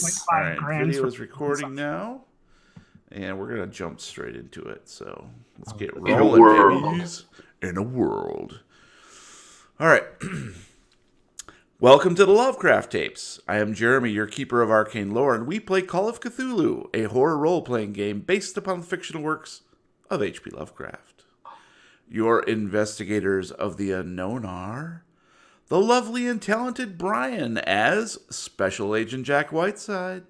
Nice. All 5 right, grand video for is recording now, and we're gonna jump straight into it. So let's get In a rolling, world. babies. In a world. All right. Welcome to the Lovecraft Tapes. I am Jeremy, your keeper of arcane lore, and we play Call of Cthulhu, a horror role-playing game based upon the fictional works of H.P. Lovecraft. Your investigators of the unknown are the lovely and talented Brian as Special Agent Jack Whiteside.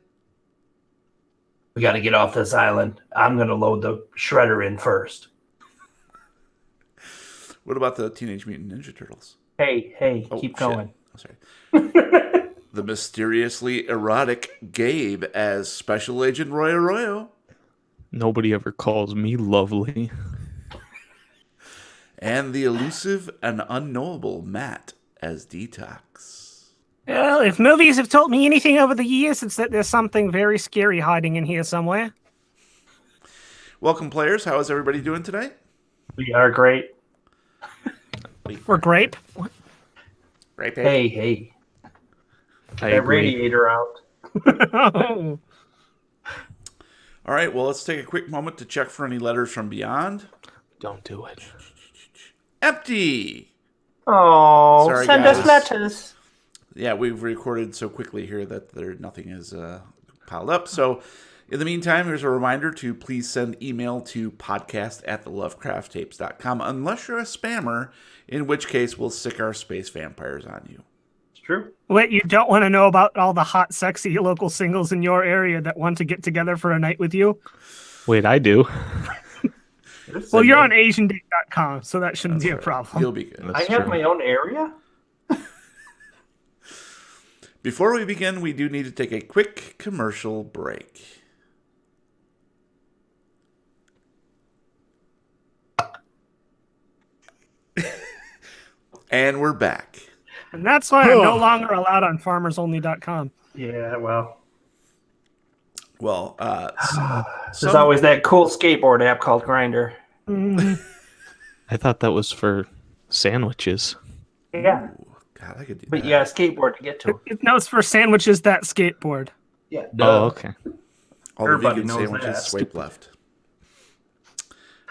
We got to get off this island. I'm going to load the shredder in first. What about the Teenage Mutant Ninja Turtles? Hey, Oh, keep shit. going. Oh, sorry. The mysteriously erotic Gabe as Special Agent Roy Arroyo. Nobody ever calls me lovely. And the elusive and unknowable Matt as Detox. Well, if movies have taught me anything over the years, it's that there's something very scary hiding in here somewhere. Welcome, players. How is everybody doing today? We are great. For grape? What? Right, Hey. I That agree. radiator out. Oh. All right, well, let's take a quick moment to check for any letters from beyond. Don't do it. Empty! Oh, Sorry, send guys. us letters. Yeah, we've recorded so quickly here that nothing is piled up. So, in the meantime, here's a reminder to please send email to podcast@thelovecrafttapes.com unless you're a spammer, in which case we'll sick our space vampires on you. It's true. Wait, you don't want to know about all the hot, sexy local singles in your area that want to get together for a night with you? Wait, I do. Well, you're on asiandate.com, so that shouldn't That's be a right. problem. You'll be good. That's I have true. my own area? Before we begin, we do need to take a quick commercial break. And we're back. And that's why I'm no longer allowed on farmersonly.com. Yeah, well. Well, There's always that cool skateboard app called Grinder. I thought that was for sandwiches. Yeah. God, I could do But that. you got a skateboard to get to. No, it's for sandwiches that skateboard. Yeah. Oh, okay. All the Everybody vegan knows sandwiches that. swipe left.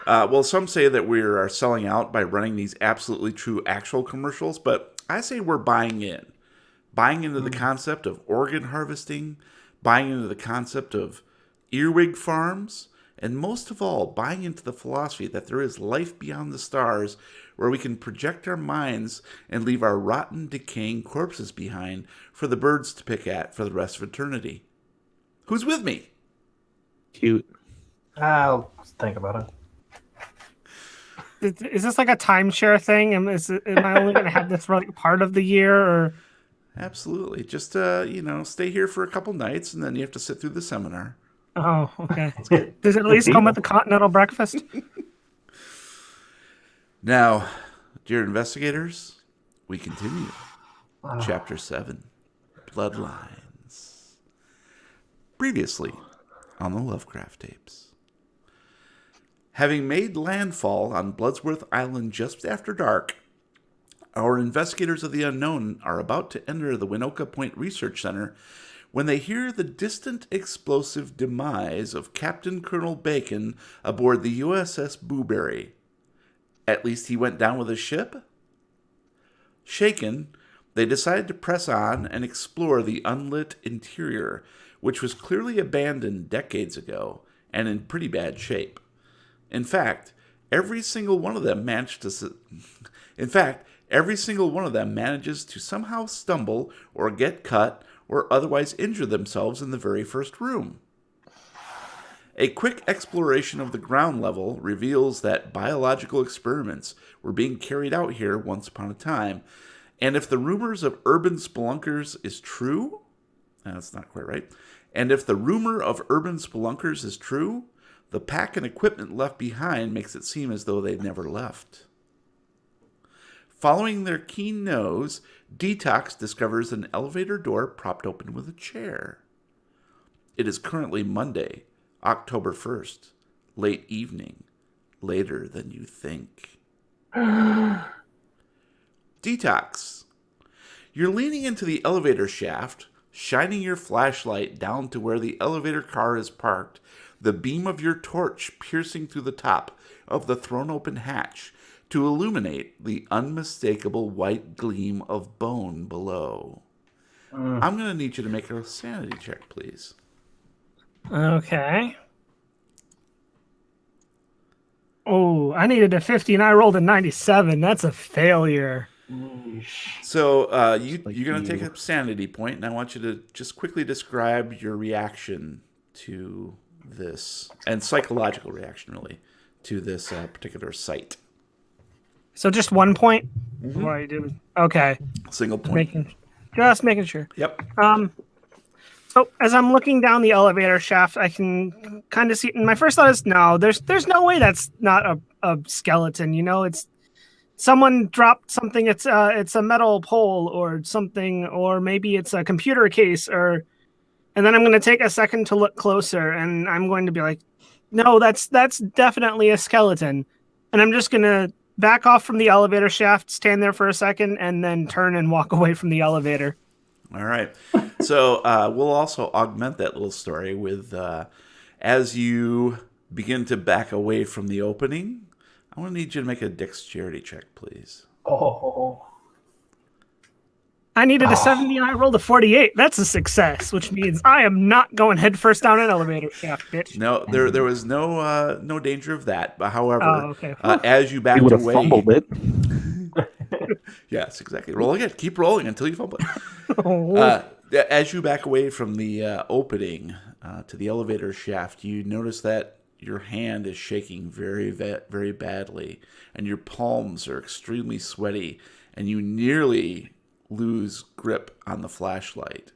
Well, some say that we are selling out by running these absolutely true actual commercials, but I say we're buying in. Buying into the concept of organ harvesting, buying into the concept of earwig farms, and most of all, buying into the philosophy that there is life beyond the stars where we can project our minds and leave our rotten, decaying corpses behind for the birds to pick at for the rest of eternity. Who's with me? Cute. I'll think about it. Is this like a timeshare thing? Am I only going to have this for like part of the year? Or Absolutely. Just, stay here for a couple nights, and then you have to sit through the seminar. Oh, okay. Does it at least come with the continental breakfast? Now, dear investigators, we continue. Chapter 7, Bloodlines. Previously on the Lovecraft Tapes. Having made landfall on Bloodsworth Island just after dark, our investigators of the unknown are about to enter the Winoka Point Research Center when they hear the distant explosive demise of Captain Colonel Bacon aboard the USS Booberry. At least he went down with his ship? Shaken, they decided to press on and explore the unlit interior, which was clearly abandoned decades ago and in pretty bad shape. In fact, every single one of them manages to somehow stumble or get cut or otherwise injure themselves in the very first room. A quick exploration of the ground level reveals that biological experiments were being carried out here once upon a time, and if the rumors of urban spelunkers is true, that's not quite right, and if the rumor of urban spelunkers is true, the pack and equipment left behind makes it seem as though they never left. Following their keen nose, Detox discovers an elevator door propped open with a chair. It is currently Monday, October 1st, late evening, later than you think. Detox. You're leaning into the elevator shaft, Shining your flashlight down to where the elevator car is parked, the beam of your torch piercing through the top of the thrown-open hatch to illuminate the unmistakable white gleam of bone below. I'm going to need you to make a sanity check, please. Okay. Oh, I needed a 50 and I rolled a 97. That's a failure. So you're going to take a sanity point, and I want you to just quickly describe your reaction to this, and psychological reaction, really, to this particular site. So just 1 point? Before I do. Okay. Single point. Just making sure. Yep. So as I'm looking down the elevator shaft, I can kind of see. And my first thought is, no, there's no way that's not a skeleton. You know, it's someone dropped something. It's a metal pole or something, or maybe it's a computer case. And then I'm going to take a second to look closer, and I'm going to be like, no, that's definitely a skeleton. And I'm just going to back off from the elevator shaft, stand there for a second, and then turn and walk away from the elevator. All right. So we'll also augment that little story with, as you begin to back away from the opening, I want to need you to make a dexterity check, please. Oh. I needed a 70 and I rolled a 48. That's a success, which means I am not going headfirst down an elevator shaft, bitch. No, there was no danger of that. But however, okay. As you backed You would have away, fumbled it. Yes, exactly. Roll again. Keep rolling until you fumble Oh. it. As you back away from the opening to the elevator shaft, you notice that your hand is shaking very, very badly, and your palms are extremely sweaty, and you nearly lose grip on the flashlight.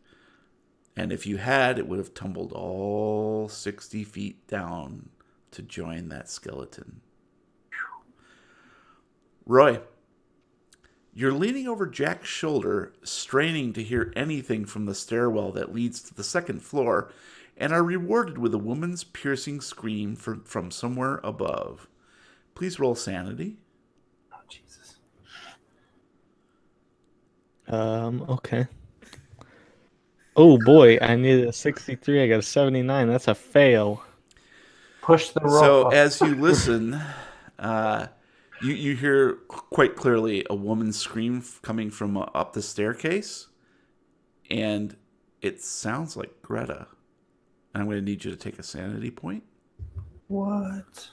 And if you had, it would have tumbled all 60 feet down to join that skeleton. Roy, you're leaning over Jack's shoulder, straining to hear anything from the stairwell that leads to the second floor, and are rewarded with a woman's piercing scream from somewhere above. Please roll sanity. Oh, Jesus. Okay. Oh boy, I needed a 63. I got a 79. That's a fail. Push the rope. So up. as you listen, you hear quite clearly a woman's scream coming from up the staircase, and it sounds like Greta. And I'm going to need you to take a sanity point. What?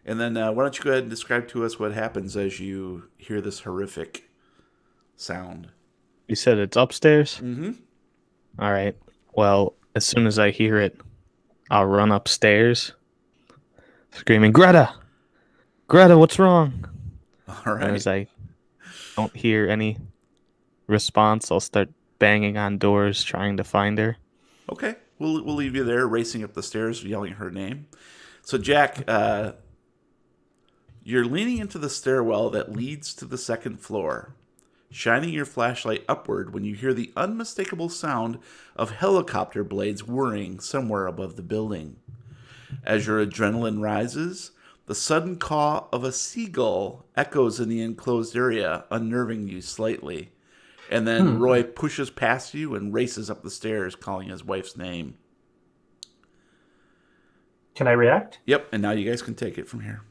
And then why don't you go ahead and describe to us what happens as you hear this horrific sound. You said it's upstairs? Mm-hmm. All right. Well, as soon as I hear it, I'll run upstairs, screaming, Greta! Greta, what's wrong? All right. And as I don't hear any response, I'll start banging on doors, trying to find her. Okay. We'll leave you there, racing up the stairs, yelling her name. So, Jack, you're leaning into the stairwell that leads to the second floor, shining your flashlight upward when you hear the unmistakable sound of helicopter blades whirring somewhere above the building. As your adrenaline rises, the sudden caw of a seagull echoes in the enclosed area, unnerving you slightly. And then Roy pushes past you and races up the stairs, calling his wife's name. Can I react? Yep, and now you guys can take it from here.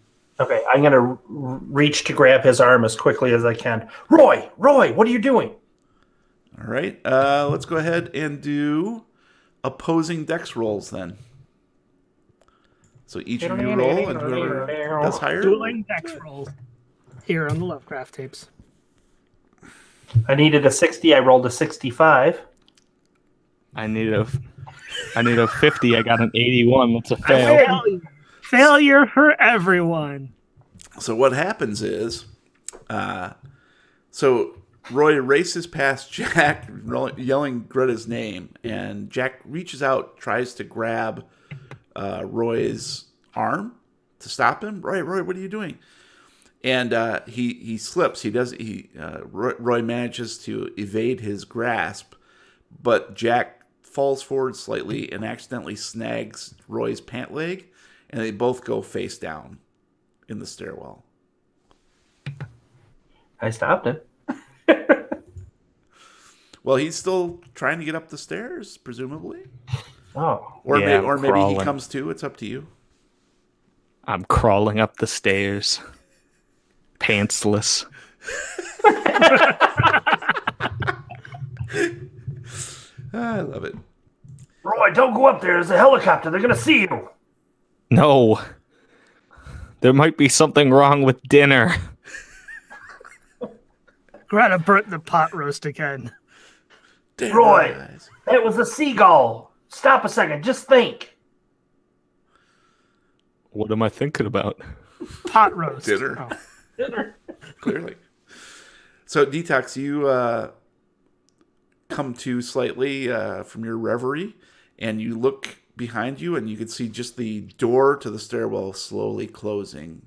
Okay, I'm going to reach to grab his arm as quickly as I can. Roy, what are you doing? All right, let's go ahead and do opposing dex rolls then. So each of you roll, and whoever does higher. Dueling dex rolls here on the Lovecraft tapes. I needed a 60. I rolled a 65. I need a 50. I got an 81. That's a fail. Failure for everyone. So what happens is, so Roy races past Jack, yelling Greta's name, and Jack reaches out, tries to grab Roy's arm to stop him. Roy, what are you doing? And he slips. Roy manages to evade his grasp, but Jack falls forward slightly and accidentally snags Roy's pant leg, and they both go face down in the stairwell. I stopped him. Well, he's still trying to get up the stairs, presumably. Oh. Or, Yeah, I'm maybe he crawling. comes too. It's up to you. I'm crawling up the stairs, pantsless. I love it. Roy, don't go up there. There's a helicopter. They're going to see you. No. There might be something wrong with dinner. Greta burnt the pot roast again. Damn Roy. eyes. It was a seagull. Stop a second. Just think. What am I thinking about? Pot roast. Dinner. Oh. Dinner. Clearly. So, Detox, you come to slightly from your reverie, and you look behind you, and you can see just the door to the stairwell slowly closing,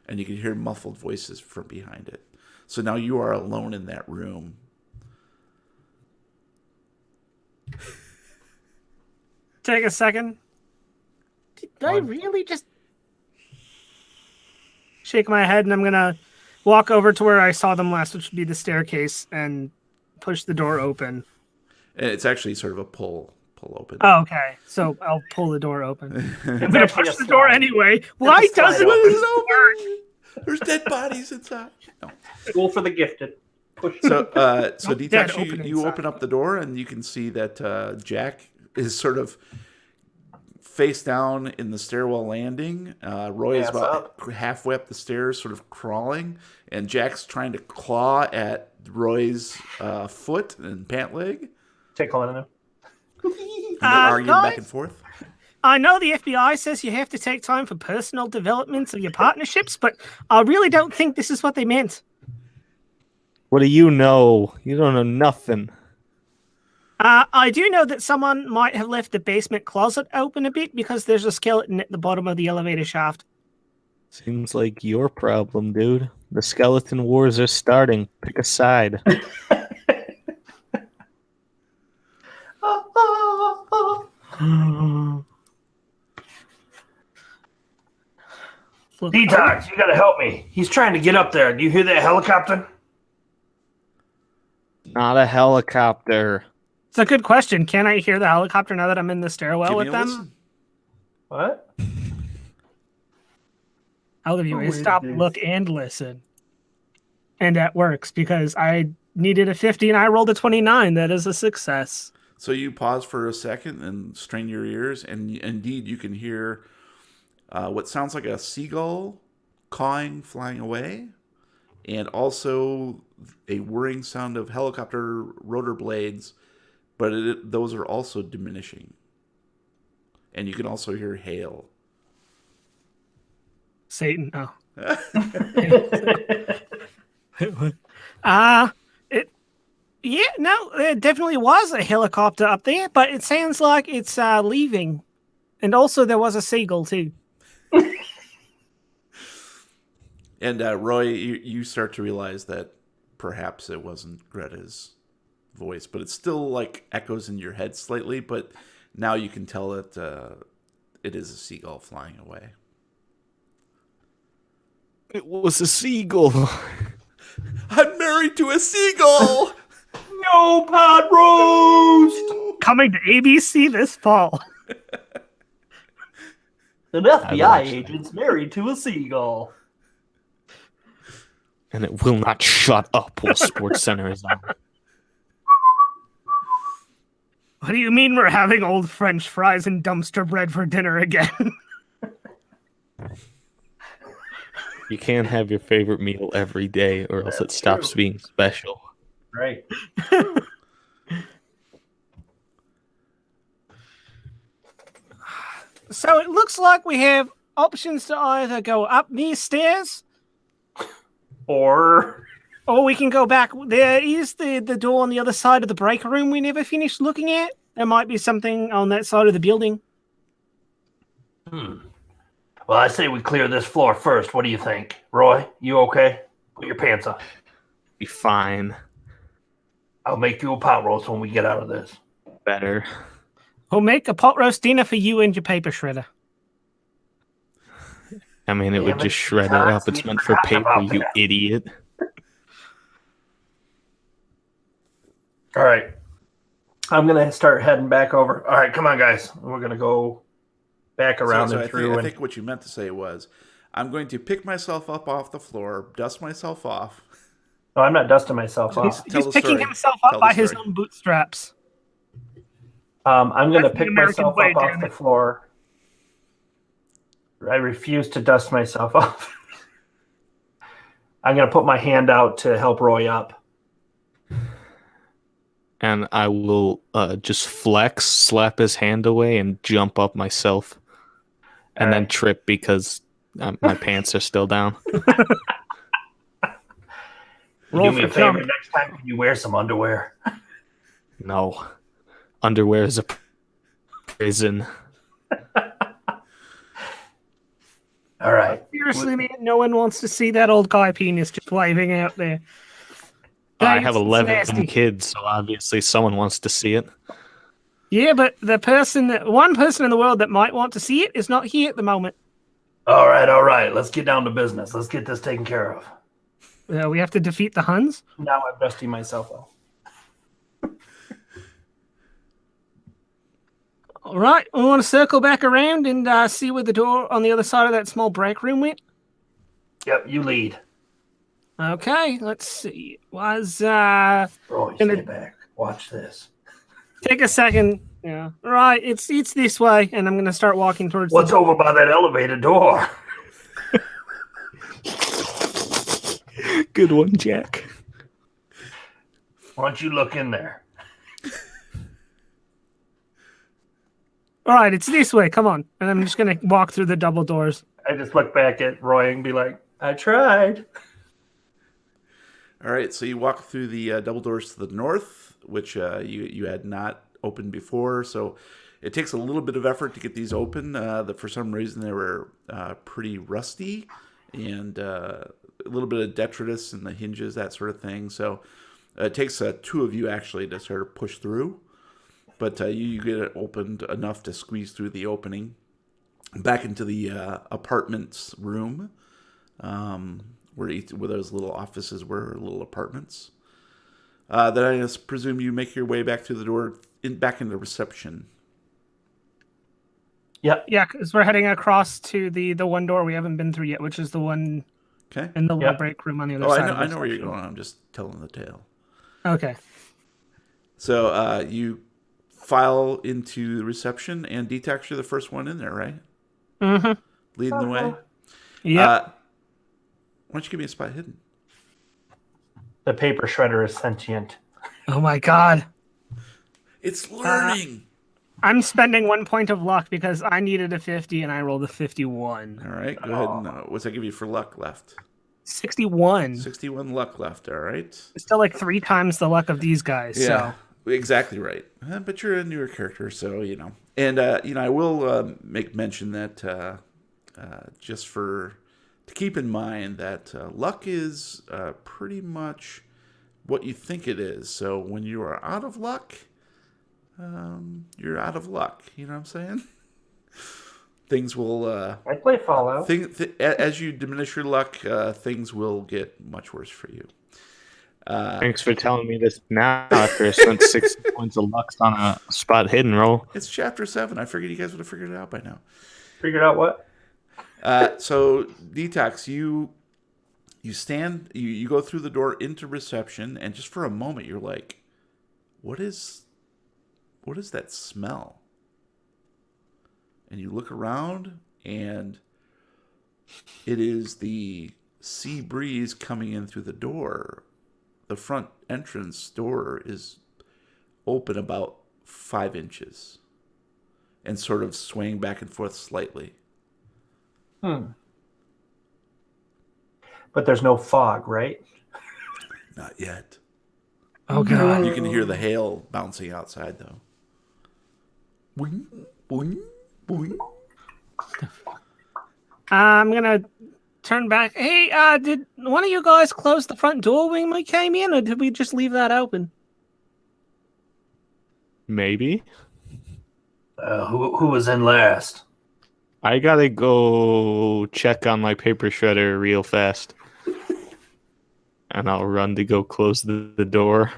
and you can hear muffled voices from behind it. So now you are alone in that room. Take a second. Did I really just shake my head, and I'm gonna walk over to where I saw them last, which would be the staircase, and push the door open. And it's actually sort of a pull open. Oh, okay. So I'll pull the door open. I'm gonna actually push a the door slide. anyway. Why a slide doesn't open. this work? There's dead bodies inside. No. School for the gifted. Push. So Nope, dead, Detox, open you inside. open up the door, and you can see that Jack is sort of face down in the stairwell landing. Roy is Ass about halfway up the stairs, sort of crawling, and Jack's trying to claw at Roy's foot and pant leg. Take all of them. And they're arguing back and forth. I know the FBI says you have to take time for personal developments of your partnerships, but I really don't think this is what they meant. What do you know? You don't know nothing. I do know that someone might have left the basement closet open a bit because there's a skeleton at the bottom of the elevator shaft. Seems like your problem, dude. The skeleton wars are starting. Pick a side. Detox, you gotta help me. He's trying to get up there. Do you hear that helicopter? Not a helicopter. It's a good question. Can I hear the helicopter now that I'm in the stairwell Give with me a them? listen. What? I'll give you Oh, a wait, stop, dude. look, and listen. And that works because I needed a 50 and I rolled a 29. That is a success. So you pause for a second and strain your ears, and indeed you can hear what sounds like a seagull cawing, flying away, and also a whirring sound of helicopter rotor blades, but those are also diminishing. And you can also hear hail. Satan. Oh. There definitely was a helicopter up there, but it sounds like it's leaving. And also there was a seagull too. And Roy, you start to realize that perhaps it wasn't Greta's voice, but it still like echoes in your head slightly, but now you can tell that it is a seagull flying away. It was a seagull. I'm married to a seagull! No pod roast! Coming to ABC this fall. An watched FBI that. agent's married to a seagull. And it will not shut up while Sports Center is on. What do you mean we're having old French fries and dumpster bread for dinner again? You can't have your favorite meal every day or else it stops being special. Right. So it looks like we have options to either go up these stairs Or or we can go back. There is the door on the other side of the break room we never finished looking at. There might be something on that side of the building. well, I say we clear this floor first. What do you think? Roy, you okay? Put your pants on. Be fine. I'll make you a pot roast when we get out of this. Better. We'll make a pot roast dinner for you and your paper shredder. I mean, it would Damn it, just shred it Josh, up. It's we meant for forgot paper, about you that. idiot. All right. I'm going to start heading back over. All right, come on, guys. We're going to go back around and through. I think what you meant to say was, I'm going to pick myself up off the floor, dust myself off. No, I'm not dusting myself off. He's picking himself up by his own bootstraps. I'm going to That's the pick American myself way, up off damn the it. floor. I refuse to dust myself off. I'm going to put my hand out to help Roy up. And I will just flex, slap his hand away, and jump up myself. And then trip because my pants are still down. Do me a favor. Next time, can you wear some underwear? No. Underwear is a prison. All right. Seriously, man, no one wants to see that old guy penis just waving out there. I have It's 11 nasty. kids, so obviously someone wants to see it. Yeah, but one person in the world that might want to see it is not here at the moment. All right. Let's get down to business. Let's get this taken care of. We have to defeat the Huns. Now I'm dusting myself off. All right, we want to circle back around and see where the door on the other side of that small break room went. Yep, you lead. Okay, let's see. Roy, stay back. Watch this. Take a second. Yeah. Right, it's this way, and I'm gonna start walking towards What's over by that elevator door? Good one, Jack. Why don't you look in there? All right, it's this way. Come on. And I'm just gonna walk through the double doors. I just look back at Roy and be like, I tried. All right, so you walk through the double doors to the north, which you had not opened before. So it takes a little bit of effort to get these open. For some reason, they were pretty rusty and a little bit of detritus in the hinges, that sort of thing. So it takes two of you actually to sort of push through. But you get it opened enough to squeeze through the opening back into the apartments room, where those little offices were, little apartments. Then I just presume you make your way back through the door, back into reception. Yep. Yeah, because we're heading across to the one door we haven't been through yet, which is the one in the little break room on the other side. I know where you're going. I'm just telling the tale. Okay. So you file into the reception, and Detox, you're the first one in there, right? Mm-hmm. Leading the way. Yeah. Why don't you give me a spot hidden? The paper shredder is sentient. Oh my god. It's learning. I'm spending 1 point of luck because I needed a 50 and I rolled a 51. All right, go ahead and what's that give you for luck left? 61. 61 luck left. All right. It's still like 3 times the luck of these guys. Yeah, So. exactly right. But you're a newer character, so you know. And I will make mention that just to keep in mind that luck is pretty much what you think it is. So when you are out of luck, you're out of luck. You know what I'm saying? Things will. I play Fallout. As you diminish your luck, things will get much worse for you. Thanks for telling me this now after I spent 60 points of luck on a spot hidden roll. It's chapter 7. I figured you guys would have figured it out by now. Figured out what? So Detox, you stand, you go through the door into reception, and just for a moment you're like, what is that smell? And you look around, and it is the sea breeze coming in through the door. The front entrance door is open about 5 inches and sort of swaying back and forth slightly. But there's no fog, right? Not yet. Oh god. You can hear the hail bouncing outside, though. Boing, boing, boing. I'm gonna turn back. Hey, did one of you guys close the front door when we came in, or did we just leave that open? Maybe. Who was in last? I gotta go check on my paper shredder real fast. And I'll run to go close the door.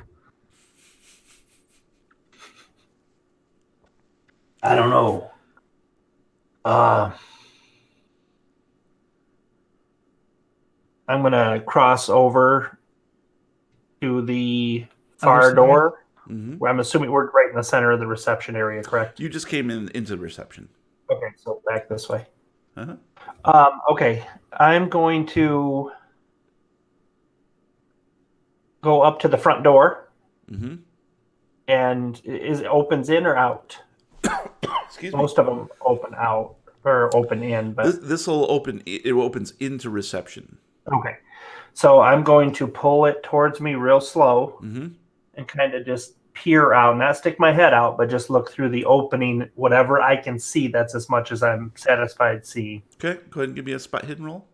I don't know. I'm gonna cross over to the far side. door. Hmm. Where I'm assuming we're right in the center of the reception area, correct? You just came into the reception. Okay, so back this way. Uh-huh. Okay, I'm going to go up to the front door, Mm-hmm. and it opens in or out? Excuse me. Most of them open out or open in, but This will open. It opens into reception. okay. So I'm going to pull it towards me real slow Mm-hmm. and kind of just peer out, not stick my head out, but just look through the opening, whatever I can see. That's as much as I'm satisfied seeing. Okay, go ahead and give me a spot hidden roll.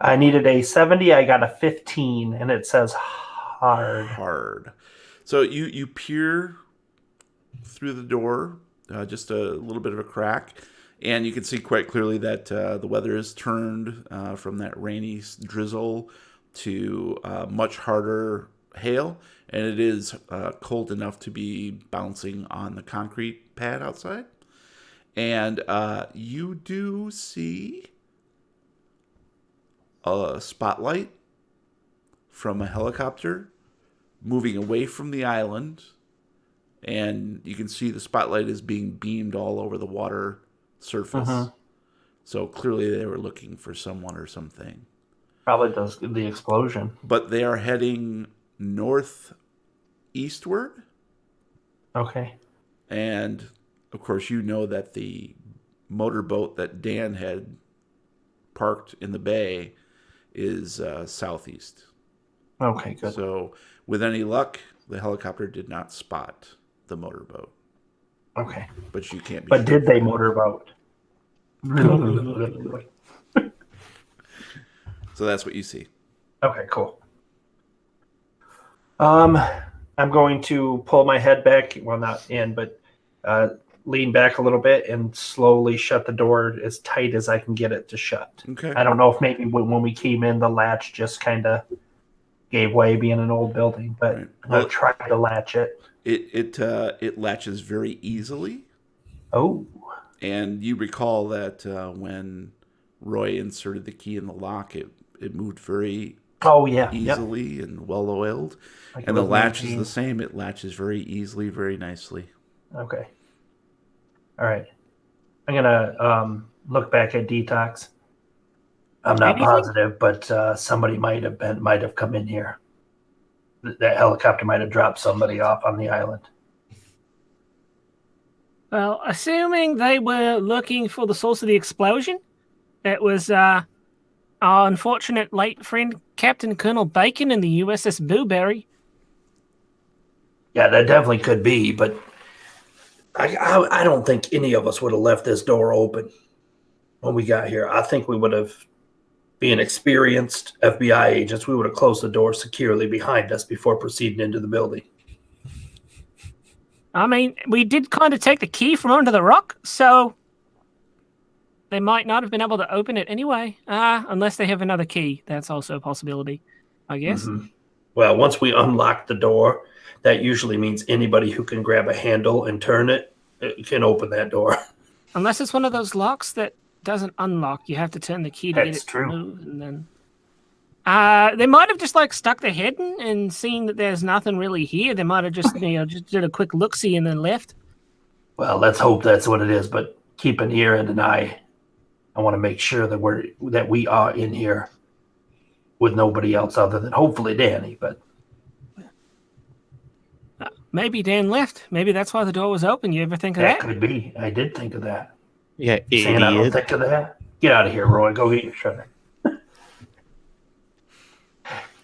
I needed a 70. I got a 15, and it says hard. Hard. So you peer through the door, just a little bit of a crack, and you can see quite clearly that the weather has turned from that rainy drizzle to much harder hail, and it is cold enough to be bouncing on the concrete pad outside. And you do see a spotlight from a helicopter moving away from the island, and you can see the spotlight is being beamed all over the water surface. So clearly they were looking for someone or something. Probably does the explosion. But they are heading northeastward, Okay. and of course you know that the motorboat that Dan had parked in the bay is southeast. Okay, good. So with any luck, the helicopter did not spot the motorboat. Okay. But you can't be But sure. did they motorboat? So that's what you see. Okay, cool. I'm going to pull my head back. Well, not in, but lean back a little bit and slowly shut the door as tight as I can get it to shut. Okay. I don't know if maybe when we came in, the latch just kind of gave way, being an old building, but Right. I'm going to try to latch it. It latches very easily. Oh. And you recall that when Roy inserted the key in the lock, it moved very easily and well oiled. Like and the latch is the same. It latches very easily, very nicely. Okay. All right. I'm gonna look back at Detox. I'm not positive, but somebody might have come in here. That helicopter might have dropped somebody off on the island. Well, assuming they were looking for the source of the explosion, it was our unfortunate late friend, Captain Colonel Bacon in the USS Blueberry. Yeah, that definitely could be, but I don't think any of us would have left this door open when we got here. I think we would have, being experienced FBI agents, we would have closed the door securely behind us before proceeding into the building. I mean, we did kind of take the key from under the rock, so they might not have been able to open it anyway. Unless they have another key. That's also a possibility, I guess. Mm-hmm. Well, once we unlock the door, that usually means anybody who can grab a handle and turn it can open that door. Unless it's one of those locks that doesn't unlock. You have to turn the key to get it to move. And then they might have just like stuck their head in and seen that there's nothing really here. They might have just just did a quick look-see and then left. Well, let's hope that's what it is. But keep an ear and an eye. I want to make sure that we are in here with nobody else other than hopefully Danny. But maybe Dan left. Maybe that's why the door was open. You ever think of that? That could be. I did think of that. Yeah, Saying I don't idiot. think of that. Get out of here, Roy. Go get your shredder.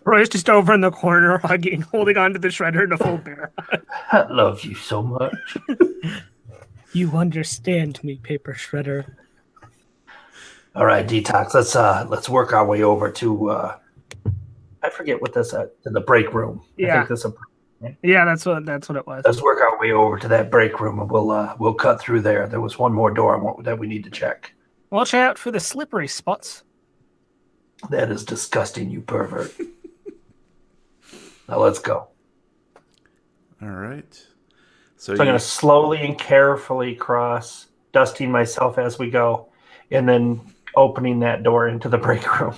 Roy's just over in the corner, holding onto the shredder in a full bear. I love you so much. You understand me, paper shredder. All right, Detox. Let's work our way over to I forget what this to the break room. Yeah. I think this. Yeah, that's what it was. Let's work our way over to that break room, and we'll cut through there. There was one more door that we need to check. Watch out for the slippery spots. That is disgusting, you pervert. Now let's go. All right. So I'm going to slowly and carefully cross, dusting myself as we go, and then opening that door into the break room.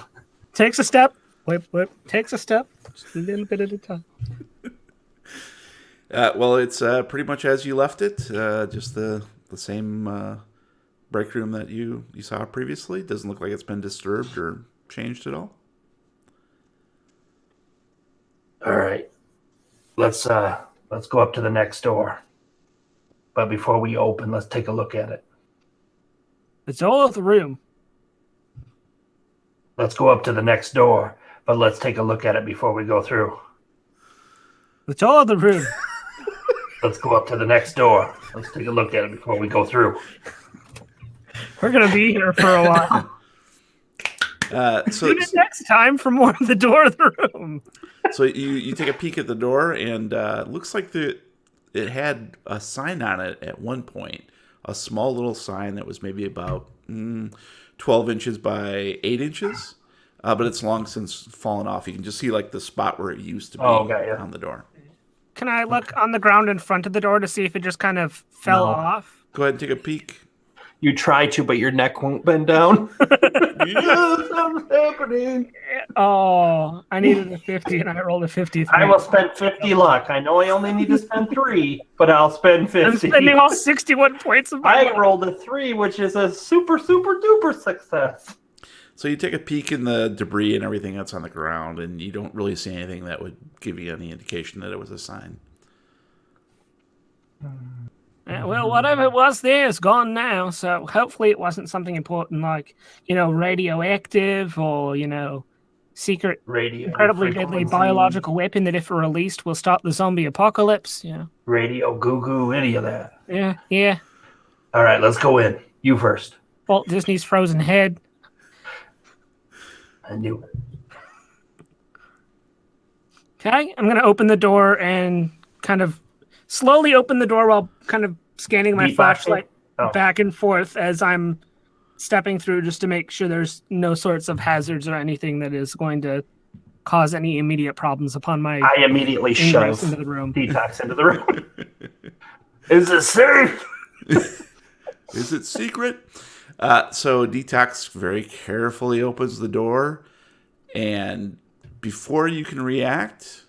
Takes a step. Whip. Takes a step. Just a little bit at a time. well, it's pretty much as you left it. Just the same break room that you saw previously. Doesn't look like it's been disturbed or changed at all. All right, let's go up to the next door. But before we open, let's take a look at it. It's all of the room. Let's go up to the next door, but let's take a look at it before we go through. It's all of the room. Let's go up to the next door. Let's take a look at it before we go through. We're gonna be here for a while. So Tune in next time for more of the door of the room. So you take a peek at the door, and it looks like it had a sign on it at one point. A small little sign that was maybe about 12 inches by 8 inches. But it's long since fallen off. You can just see like the spot where it used to be on the door. Can I look on the ground in front of the door to see if it just kind of fell off? Go ahead and take a peek. You try to, but your neck won't bend down. Something's happening. Oh, I needed a 50 and I rolled a 53. I will spend 50 luck. I know I only need to spend 3, but I'll spend 50. I'm spending all 61 points of my I life. rolled a 3, which is a super, super duper success. So you take a peek in the debris and everything that's on the ground, and you don't really see anything that would give you any indication that it was a sign. Well, whatever it was there is gone now, so hopefully it wasn't something important like, radioactive or, secret, incredibly deadly biological weapon that if released will start the zombie apocalypse, Radio, goo-goo, any of that. Yeah. All right, let's go in. You first. Walt Disney's frozen head. I knew it. Okay, I'm going to open the door and kind of slowly open the door while kind of scanning my flashlight back and forth as I'm stepping through just to make sure there's no sorts of hazards or anything that is going to cause any immediate problems upon my I immediately shove into the room. Detox into the room. Is it safe? Is it secret? So Detox very carefully opens the door, and before you can react,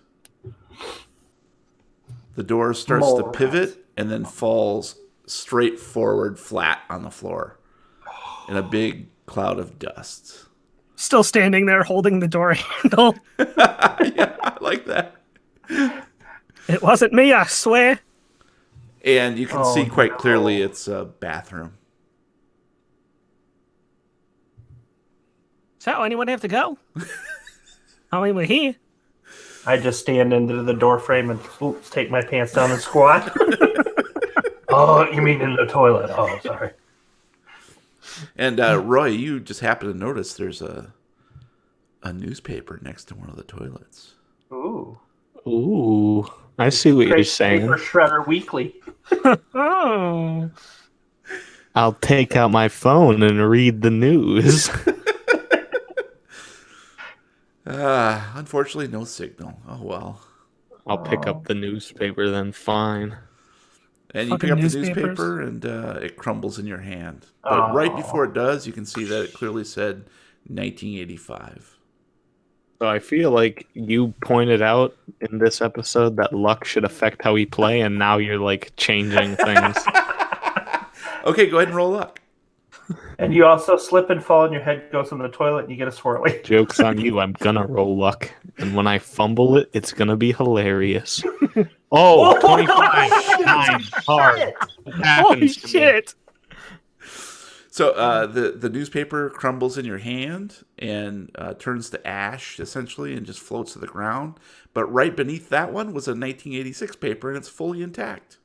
the door starts to pivot and then falls straight forward flat on the floor in a big cloud of dust. Still standing there holding the door handle. Yeah, I like that. It wasn't me, I swear. And you can see quite clearly it's a bathroom. So, anyone have to go? I mean, we're here. I just stand into the door frame and take my pants down and squat. Oh, you mean in the toilet? Oh, sorry. And Roy, you just happen to notice there's a newspaper next to one of the toilets. Ooh, I see what you're saying. Paper Shredder Weekly. Oh. I'll take out my phone and read the news. Unfortunately, no signal. Oh, well. I'll pick up the newspaper then, fine. And you pick up the newspaper, and it crumbles in your hand. But right before it does, you can see that it clearly said 1985. So I feel like you pointed out in this episode that luck should affect how we play, and now you're, changing things. Okay, go ahead and roll luck. And you also slip and fall and your head goes in the toilet and you get a swirly. Joke's on you, I'm gonna roll luck. And when I fumble it, it's gonna be hilarious. 25! 9, hard. Holy shit! So the newspaper crumbles in your hand and turns to ash, essentially, and just floats to the ground. But right beneath that one was a 1986 paper, and it's fully intact.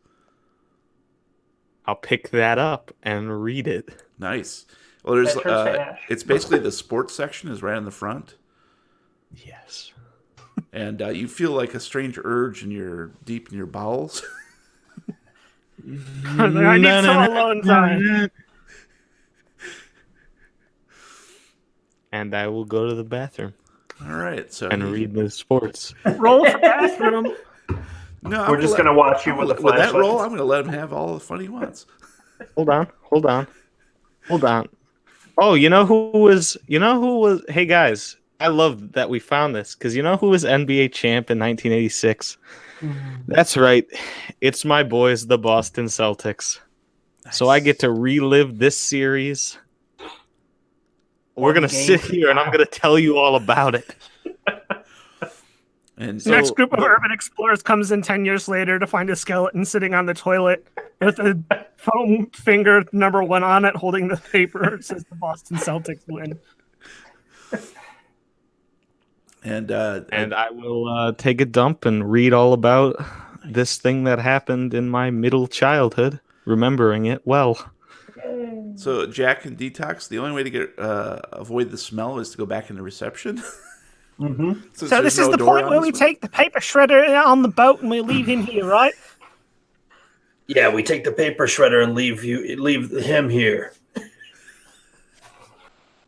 I'll pick that up and read it. Nice. Well, there's it's basically the sports section is right in the front. Yes. And you feel like a strange urge deep in your bowels. I need some alone time. And I will go to the bathroom. All right. So and read the sports. Roll for bathroom. No, We're just going to watch you with the with that roll. flashlights. I'm going to let him have all the fun he wants. Hold on. Oh, you know who was? Hey guys, I love that we found this because you know who was NBA champ in 1986? That's right. It's my boys, the Boston Celtics. Nice. So I get to relive this series. We're going to sit here and I'm going to tell you all about it. And The next group of urban explorers comes in 10 years later to find a skeleton sitting on the toilet with a foam finger number 1 on it holding the paper. It says the Boston Celtics win. And I will take a dump and read all about this thing that happened in my middle childhood, remembering it well. so Jack can detox. The only way to get avoid the smell is to go back into reception. Mm-hmm. So this is the point where we take the paper shredder on the boat and we leave him here, right? Yeah, we take the paper shredder and leave him here.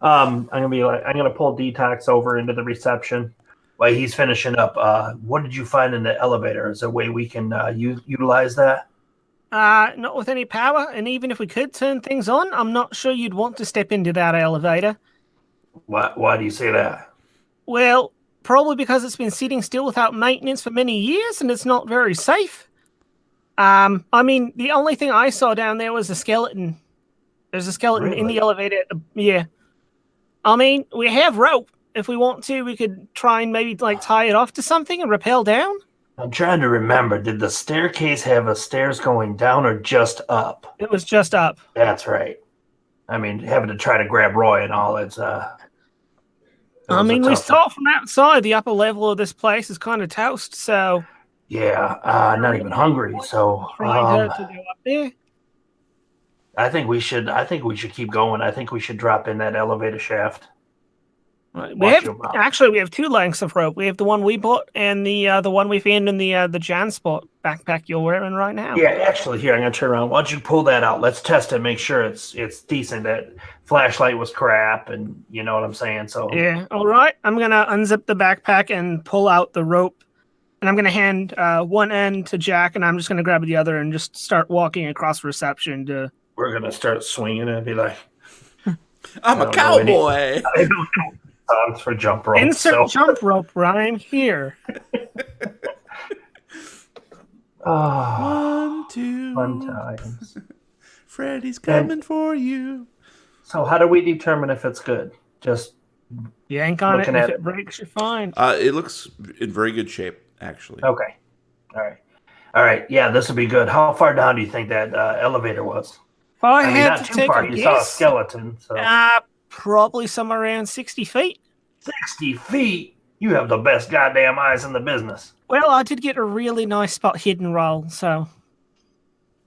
I'm gonna pull Detox over into the reception while he's finishing up. What did you find in the elevator? Is there a way we can utilize that? Not with any power, and even if we could turn things on, I'm not sure you'd want to step into that elevator. Why do you say that? Well, probably because it's been sitting still without maintenance for many years and it's not very safe. I mean, the only thing I saw down there was a skeleton. There's a skeleton in the elevator. Yeah. I mean, we have rope. If we want to, we could try and maybe tie it off to something and rappel down. I'm trying to remember. Did the staircase have a stairs going down or just up? It was just up. That's right. I mean, having to try to grab Roy and all, it's I mean, we saw from outside the upper level of this place is kind of toast, so... Yeah, not even hungry, so... Trying to go up there. I think we should keep going. I think we should drop in that elevator shaft. We have 2 lengths of rope. We have the one we bought and the one we found in the JanSport backpack you're wearing right now. Yeah, actually, here, I'm going to turn around. Why don't you pull that out? Let's test it, make sure it's decent. That flashlight was crap, and you know what I'm saying? So yeah, all right. I'm going to unzip the backpack and pull out the rope, and I'm going to hand one end to Jack, and I'm just going to grab the other and just start walking across reception to... We're going to start swinging and be like... I'm a cowboy! I don't know songs for jump rope. Insert jump rope rhyme here. Oh, 1, 2. Fun times. Freddy's coming for you. So how do we determine if it's good? Just yank on it, and if it breaks, you're fine. It looks in very good shape, actually. Okay. All right. Yeah, this will be good. How far down do you think that elevator was? Well, I mean, had not to too take far. a You guess. saw a skeleton. So. Probably somewhere around 60 feet. 60 feet? You have the best goddamn eyes in the business. Well, I did get a really nice spot hidden roll, so...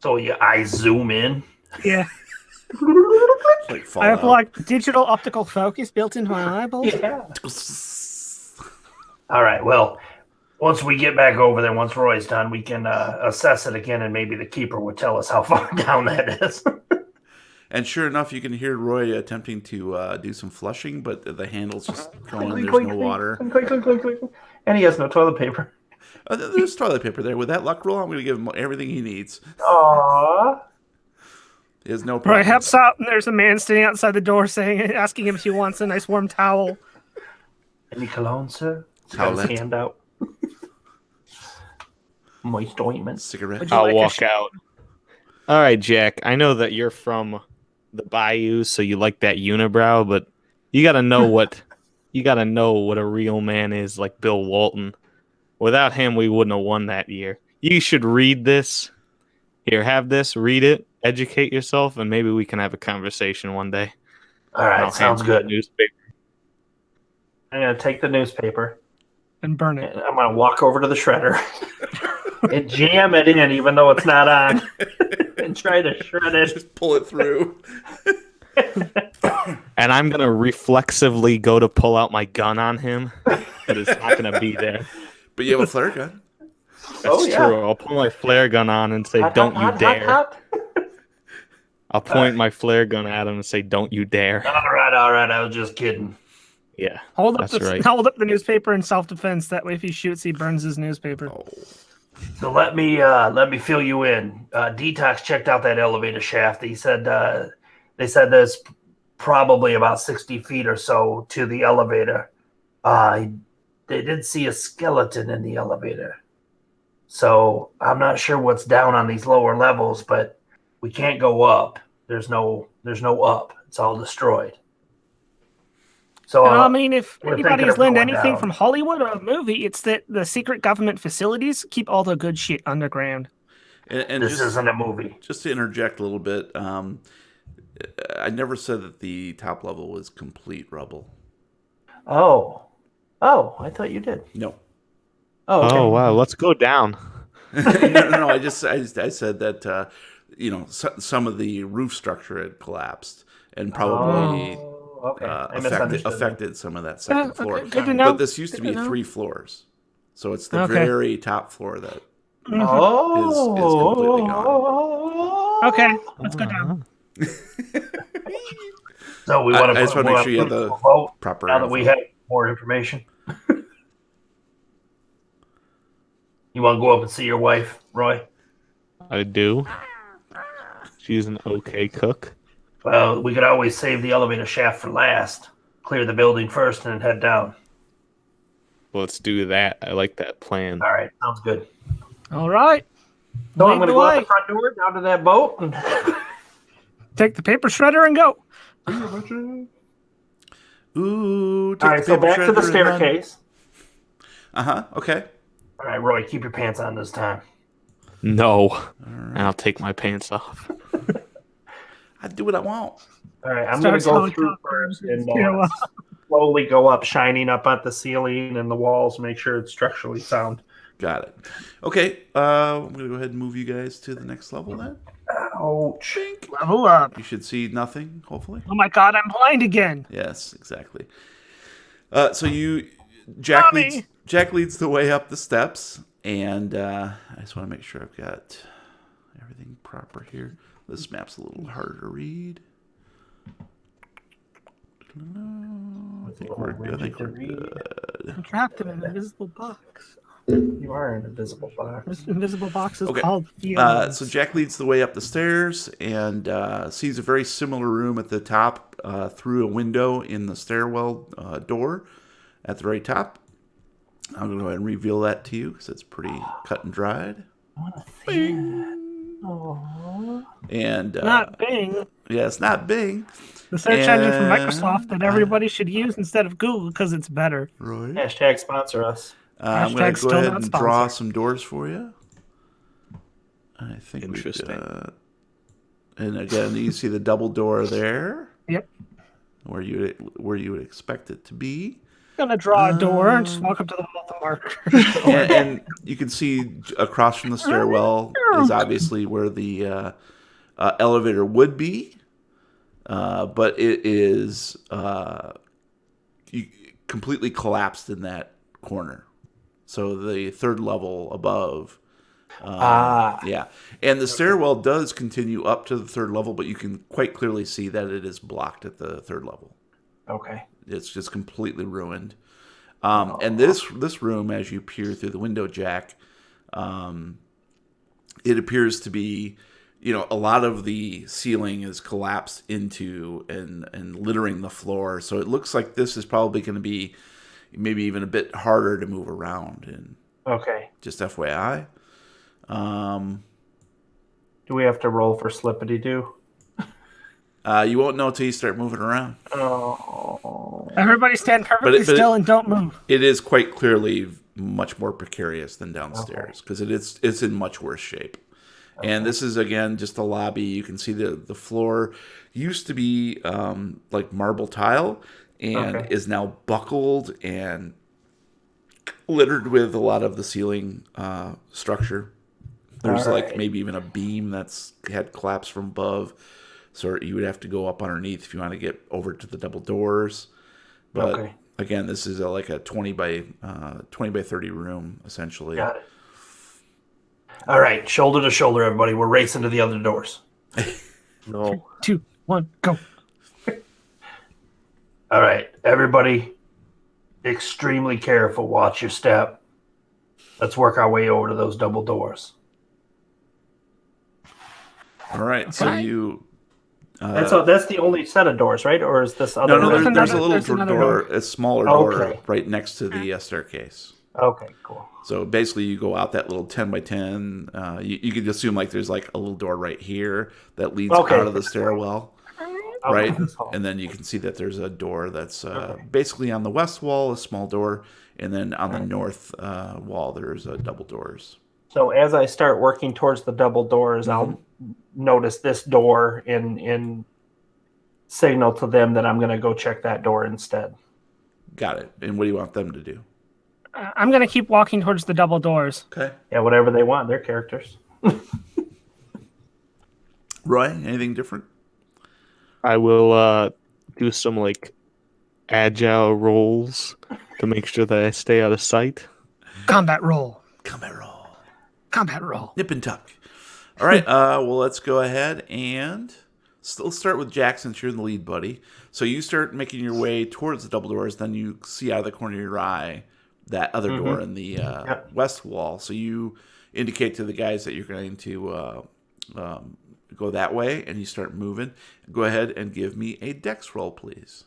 So your eyes zoom in? Yeah. Like I have, digital optical focus built into my eyeballs. Yeah. All right, well, once we get back over there, once Roy's done, we can assess it again, and maybe the keeper would tell us how far down that is. And sure enough, you can hear Roy attempting to do some flushing, but the handle's just going, there's no water. And he has no toilet paper. There's toilet paper there. With that luck roll, I'm going to give him everything he needs. Aww. He has no problem. Roy helps out, and there's a man standing outside the door asking him if he wants a nice warm towel. Any cologne, sir? Towelette. His hand out. Moist ointment. Cigarette. I'll walk out. All right, Jack. I know that you're from the Bayou, so you like that unibrow, but you gotta know what a real man is, like Bill Walton. Without him, we wouldn't have won that year. You should read this. Here, have this. Read it. Educate yourself, and maybe we can have a conversation one day. All right, sounds good. Newspaper. I'm gonna take the newspaper and burn it. And I'm gonna walk over to the shredder and jam it in, even though it's not on, and try to shred it. Just pull it through. And I'm gonna reflexively go to pull out my gun on him, but it's not gonna be there. But you have a flare gun. That's true. I'll pull my flare gun on and say, "Don't you dare!" I'll point my flare gun at him and say, "Don't you dare!" All right. I was just kidding. Yeah, hold up the newspaper in self-defense. That way, if he shoots, he burns his newspaper. Oh. So let me fill you in. Detox checked out that elevator shaft. He said they said there's probably about 60 feet or so to the elevator. They did see a skeleton in the elevator. So I'm not sure what's down on these lower levels, but we can't go up. There's no up. It's all destroyed. So I mean, if we're anybody thinking has of learned going anything down. from Hollywood or a movie, it's that the secret government facilities keep all the good shit underground. And This isn't a movie. Just to interject a little bit, I never said that the top level was complete rubble. Oh, I thought you did. No. Oh, okay. Oh wow, let's go down. No. I said that some of the roof structure had collapsed and probably Okay. I misunderstood. affected some of that second floor. Okay, good to know. But this used to be 3 floors, so it's the Okay. very top floor that Oh, is completely gone. Okay, let's go down. So we want I just want to make sure you have the vote proper. now that we info. have more information. You want to go up and see your wife, Roy? I do. She's an okay cook. Well, we could always save the elevator shaft for last. Clear the building first and then head down. Let's do that. I like that plan. All right, sounds good. All right. So Lead I'm going to the go out way. the front door down to that boat. And Take the paper shredder and go. Ooh, all right, so back to the staircase. Okay. All right, Roy, keep your pants on this time. No. And I'll take my pants off. I do what I want. All right, I'm going to Starts go through helicopters. first and Yeah, well, slowly go up, shining up at the ceiling and the walls, make sure it's structurally sound. Got it. Okay. I'm gonna go ahead and move you guys to the next level then. Ouch. level up. You should see nothing, hopefully. Oh my god, I'm blind again. Yes, exactly. So Jack Mommy! leads the way up the steps, and I just want to make sure I've got everything proper here. This map's a little harder to read. I think we're good. I'm trapped in an invisible box. You are an invisible box. This invisible box is Okay. called feelings. So Jack leads the way up the stairs and sees a very similar room at the top through a window in the stairwell door at the very top. I'm going to go ahead and reveal that to you because it's pretty cut and dried. I want to see that. Aww. And Not Bing, yeah, it's not Bing. the search engine from And- Microsoft that everybody should use instead of Google because it's better. Right. Hashtag sponsor us. I'm going Hashtag to still go ahead not and draw sponsored. some doors for you. I think we've Interesting. got- and again, you see the double door there. Yep. Where you would expect it to be. Gonna draw a door and just walk up to the wall with a marker. And you can see across from the stairwell is obviously where the elevator would be, but it is completely collapsed in that corner. So the third level above. Yeah. And the stairwell does continue up to the third level, but you can quite clearly see that it is blocked at the third level. Okay. It's just completely ruined. And this room, as you peer through the window, Jack, it appears to be, a lot of the ceiling is collapsed into and littering the floor. So it looks like this is probably going to be maybe even a bit harder to move around. And Okay. just FYI. Do we have to roll for slippity do? You won't know until you start moving around. Oh. Everybody stand perfectly but still and don't move. It is quite clearly much more precarious than downstairs because it's in much worse shape. And this is, again, just a lobby. You can see the floor used to be like marble tile and is now buckled and littered with a lot of the ceiling structure. There's like maybe even a beam that's had collapsed from above. So you would have to go up underneath if you want to get over to the double doors. But again, this is like a 20 by 30 room, essentially. Got it. All right, shoulder to shoulder, everybody. We're racing to the other doors. No. 2, 1, go. All right, everybody, extremely careful. Watch your step. Let's work our way over to those double doors. All right, so Okay. you. That's the only set of doors, right? Or is this other? No, there's there's a another- little there's another door, door. a smaller Okay. door right next to the staircase. Okay, cool. So basically, you go out that little 10 by 10. You could assume like there's like a little door right here that leads Okay. out of the stairwell, I'll right? go this hall. And then you can see that there's a door that's basically on the west wall, a small door, and then on the north wall there's double doors. So as I start working towards the double doors, I'll notice this door and signal to them that I'm going to go check that door instead. Got it. And what do you want them to do? I'm gonna keep walking towards the double doors. Okay. Yeah, whatever they want, their characters. Roy, anything different? I will do some like agile rolls to make sure that I stay out of sight. Combat roll. Combat roll. Combat roll. Nip and tuck. All right. Well, let's go ahead and let's start with Jack since you're the lead, buddy. So you start making your way towards the double doors. Then you see out of the corner of your eye that other door in the west wall. So you indicate to the guys that you're going to go that way, and you start moving. Go ahead and give me a dex roll, please.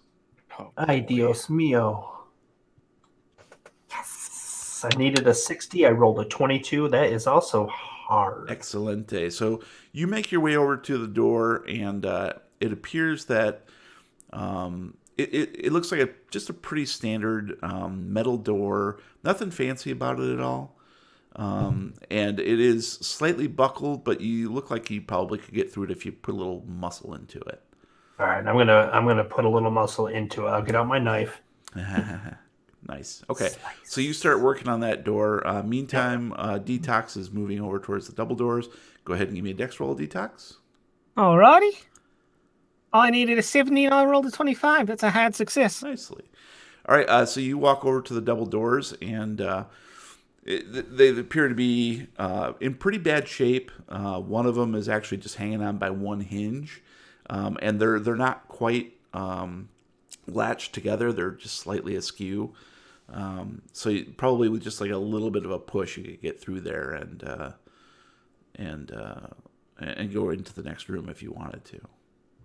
Ay, Dios mío. Yes. I needed a 60. I rolled a 22. That is also hard. Excelente. So you make your way over to the door, and it appears that it looks like just a pretty standard metal door. Nothing fancy about it at all. And it is slightly buckled, but you look like you probably could get through it if you put a little muscle into it. All right, I'm gonna put a little muscle into it. I'll get out my knife. Nice. Okay, so you start working on that door. Meantime, Detox is moving over towards the double doors. Go ahead and give me a dex roll, Detox. Alrighty. All I needed is 70 and I rolled a 25. That's a hard success. Nicely. All right, so you walk over to the double doors, and they appear to be in pretty bad shape. One of them is actually just hanging on by one hinge, and they're not quite latched together. They're just slightly askew. So probably with just like a little bit of a push, you could get through there and go into the next room if you wanted to.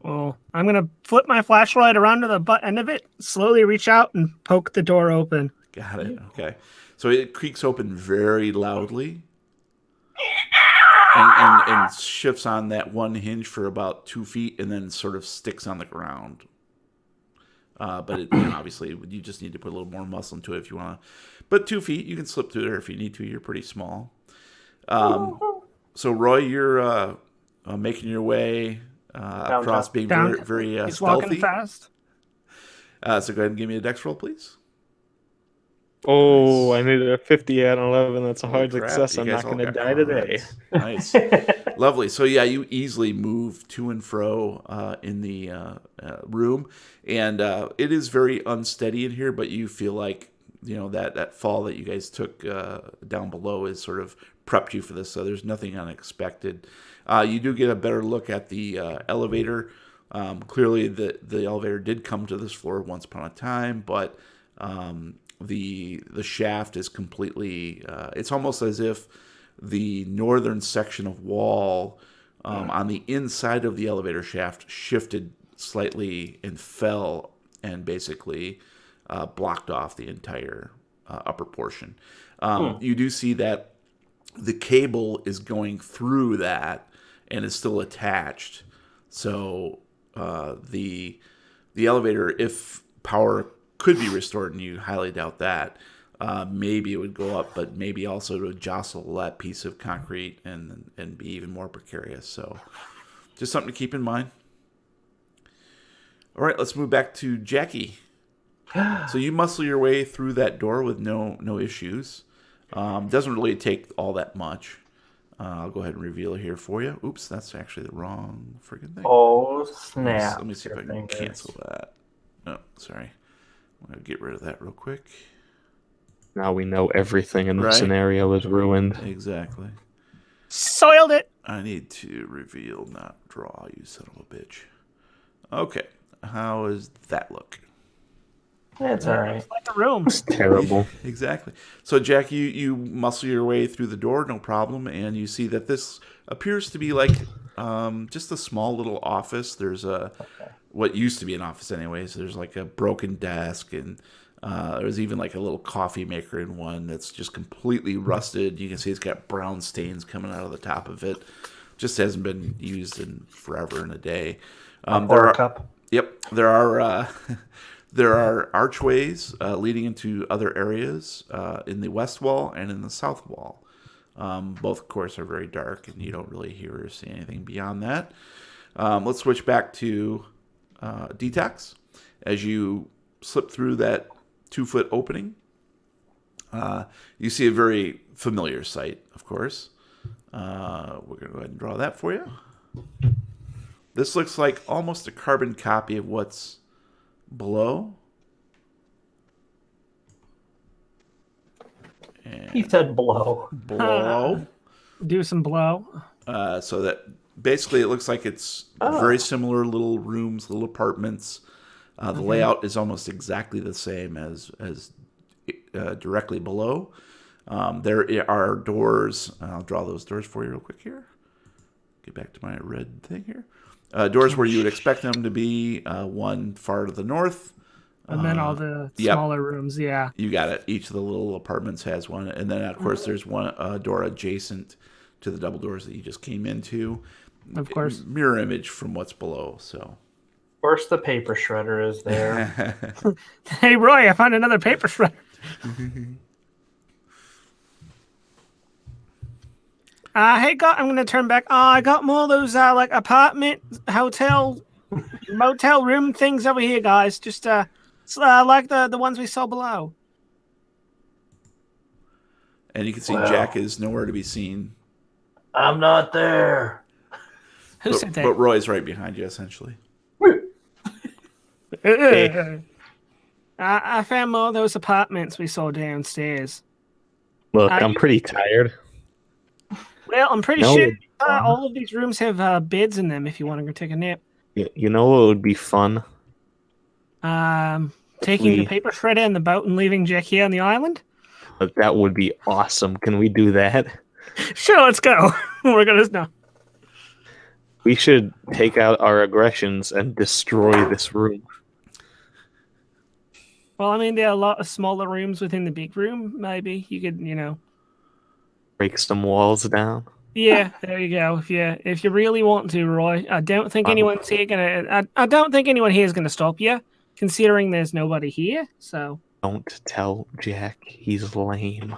Well, I'm going to flip my flashlight around to the butt end of it, slowly reach out and poke the door open. Got it. Okay. So it creaks open very loudly and shifts on that one hinge for about 2 feet and then sort of sticks on the ground. But obviously, you just need to put a little more muscle into it if you want to. But 2 feet, you can slip through there if you need to. You're pretty small. So, Roy, you're making your way across, being very, very He's stealthy. walking fast. So go ahead and give me a dex roll, please. Oh, I needed a 50 out of 11. That's a hard Holy crap, success. you I'm guys not all going to got die today. Nice. Lovely. So, yeah, you easily move to and fro in the room. And it is very unsteady in here, but you feel like, that fall that you guys took down below is sort of prepped you for this. So there's nothing unexpected. You do get a better look at the elevator. Clearly, the elevator did come to this floor once upon a time, but the shaft is completely. It's almost as if the northern section of wall on the inside of the elevator shaft shifted slightly and fell and basically blocked off the entire upper portion. You do see that the cable is going through that and is still attached. So the elevator, if power could be restored, and you highly doubt that, maybe it would go up, but maybe also it would jostle that piece of concrete and be even more precarious. So just something to keep in mind. All right, let's move back to Jackie. So you muscle your way through that door with no issues. Doesn't really take all that much. I'll go ahead and reveal it here for you. Oops, that's actually the wrong freaking thing. Oh, snap. Let me see if I can cancel that. Oh, sorry. I'm going to get rid of that real quick. Now we know everything in the Right. scenario is ruined. Exactly. Soiled it. I need to reveal, not draw, you son of a bitch. Okay. How does that look? That's all right. It's like a room. It's terrible. Exactly. So, Jack, you muscle your way through the door, no problem, and you see that this appears to be like just a small little office. There's what used to be an office, anyways. There's like a broken desk, and there's even like a little coffee maker in one that's just completely rusted. You can see it's got brown stains coming out of the top of it. Just hasn't been used in forever and a day. Or a cup. Yep, there are there are archways leading into other areas in the west wall and in the south wall. Both, of course, are very dark, and you don't really hear or see anything beyond that. Let's switch back to detox. As you slip through that 2-foot opening, you see a very familiar sight, of course. We're going to go ahead and draw that for you. This looks like almost a carbon copy of what's below. And He said blow. below. Do some blow. So that basically it looks like it's very similar little rooms, little apartments. The layout is almost exactly the same as directly below. There are doors. I'll draw those doors for you real quick here. Get back to my red thing here. Doors where you would expect them to be, one far to the north. And then all the yep. smaller rooms, yeah. You got it. Each of the little apartments has one. And then, of course, there's one door adjacent to the double doors that you just came into. Of course. Mirror image from what's below. So, Of course, the paper shredder is there. Hey, Roy, I found another paper shredder. Hey, I'm going to turn back. I got more of those like apartment, hotel, motel room things over here, guys. Just like the ones we saw below. And you can see Wow. Jack is nowhere to be seen. I'm not there. Who said that? But Roy's right behind you, essentially. I found more of those apartments we saw downstairs. Look, I'm pretty tired. Well, I'm pretty No, sure all of these rooms have beds in them if you want to go take a nap. You know what would be fun? Taking the We- paper shredder and the boat and leaving Jack here on the island? But that would be awesome. Can we do that? Sure, let's go. We're going to know. We should take out our aggressions and destroy this room. Well, I mean, there are a lot of smaller rooms within the big room. Maybe you could, Break some walls down. Yeah, there you go. If you really want to, Roy, I don't think anyone's here gonna. I don't think anyone here is gonna stop you, considering there's nobody here. So Don't tell Jack he's lame.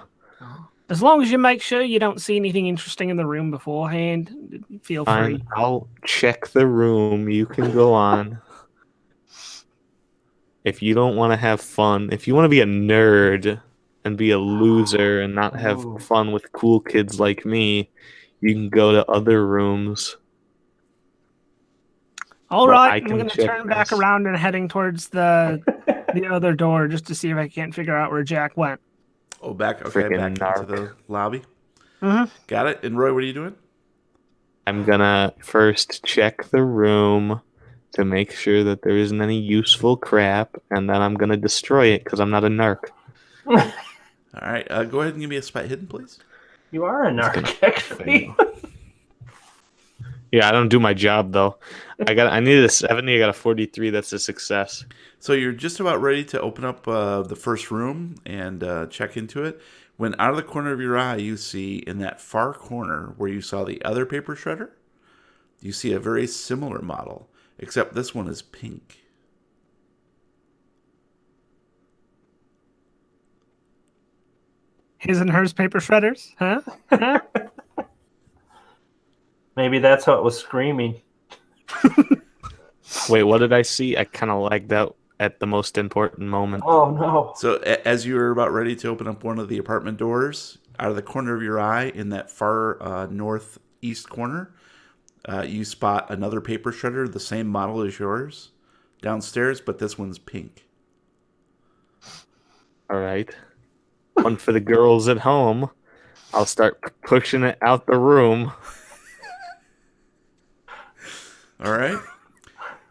as long as you make sure you don't see anything interesting in the room beforehand, feel free. Fine, I'll check the room. You can go on. If you don't want to have fun, if you want to be a nerd and be a loser and not have fun with cool kids like me, you can go to other rooms. All But I right, I'm can gonna check turn back this. around and heading towards the other door just to see if I can't figure out where Jack went. Oh, back Frickin' back narc. into the lobby. Mhm. Got it. And Roy, what are you doing? I'm gonna first check the room to make sure that there isn't any useful crap, and then I'm gonna destroy it because I'm not a narc. All right. Go ahead and give me a spot hidden, please. You are a narc, actually. Yeah, I don't do my job though. I needed a 70. I got a 43. That's a success. So you're just about ready to open up the first room and check into it, when out of the corner of your eye you see in that far corner where you saw the other paper shredder, you see a very similar model, except this one is pink. His and hers paper shredders, huh? Maybe that's how it was screaming. Wait, what did I see? I kind of lagged out at the most important moment. Oh, no. So as you were about ready to open up one of the apartment doors, out of the corner of your eye in that far northeast corner, you spot another paper shredder, the same model as yours, downstairs, but this one's pink. All right. One for the girls at home. I'll start pushing it out the room. All right.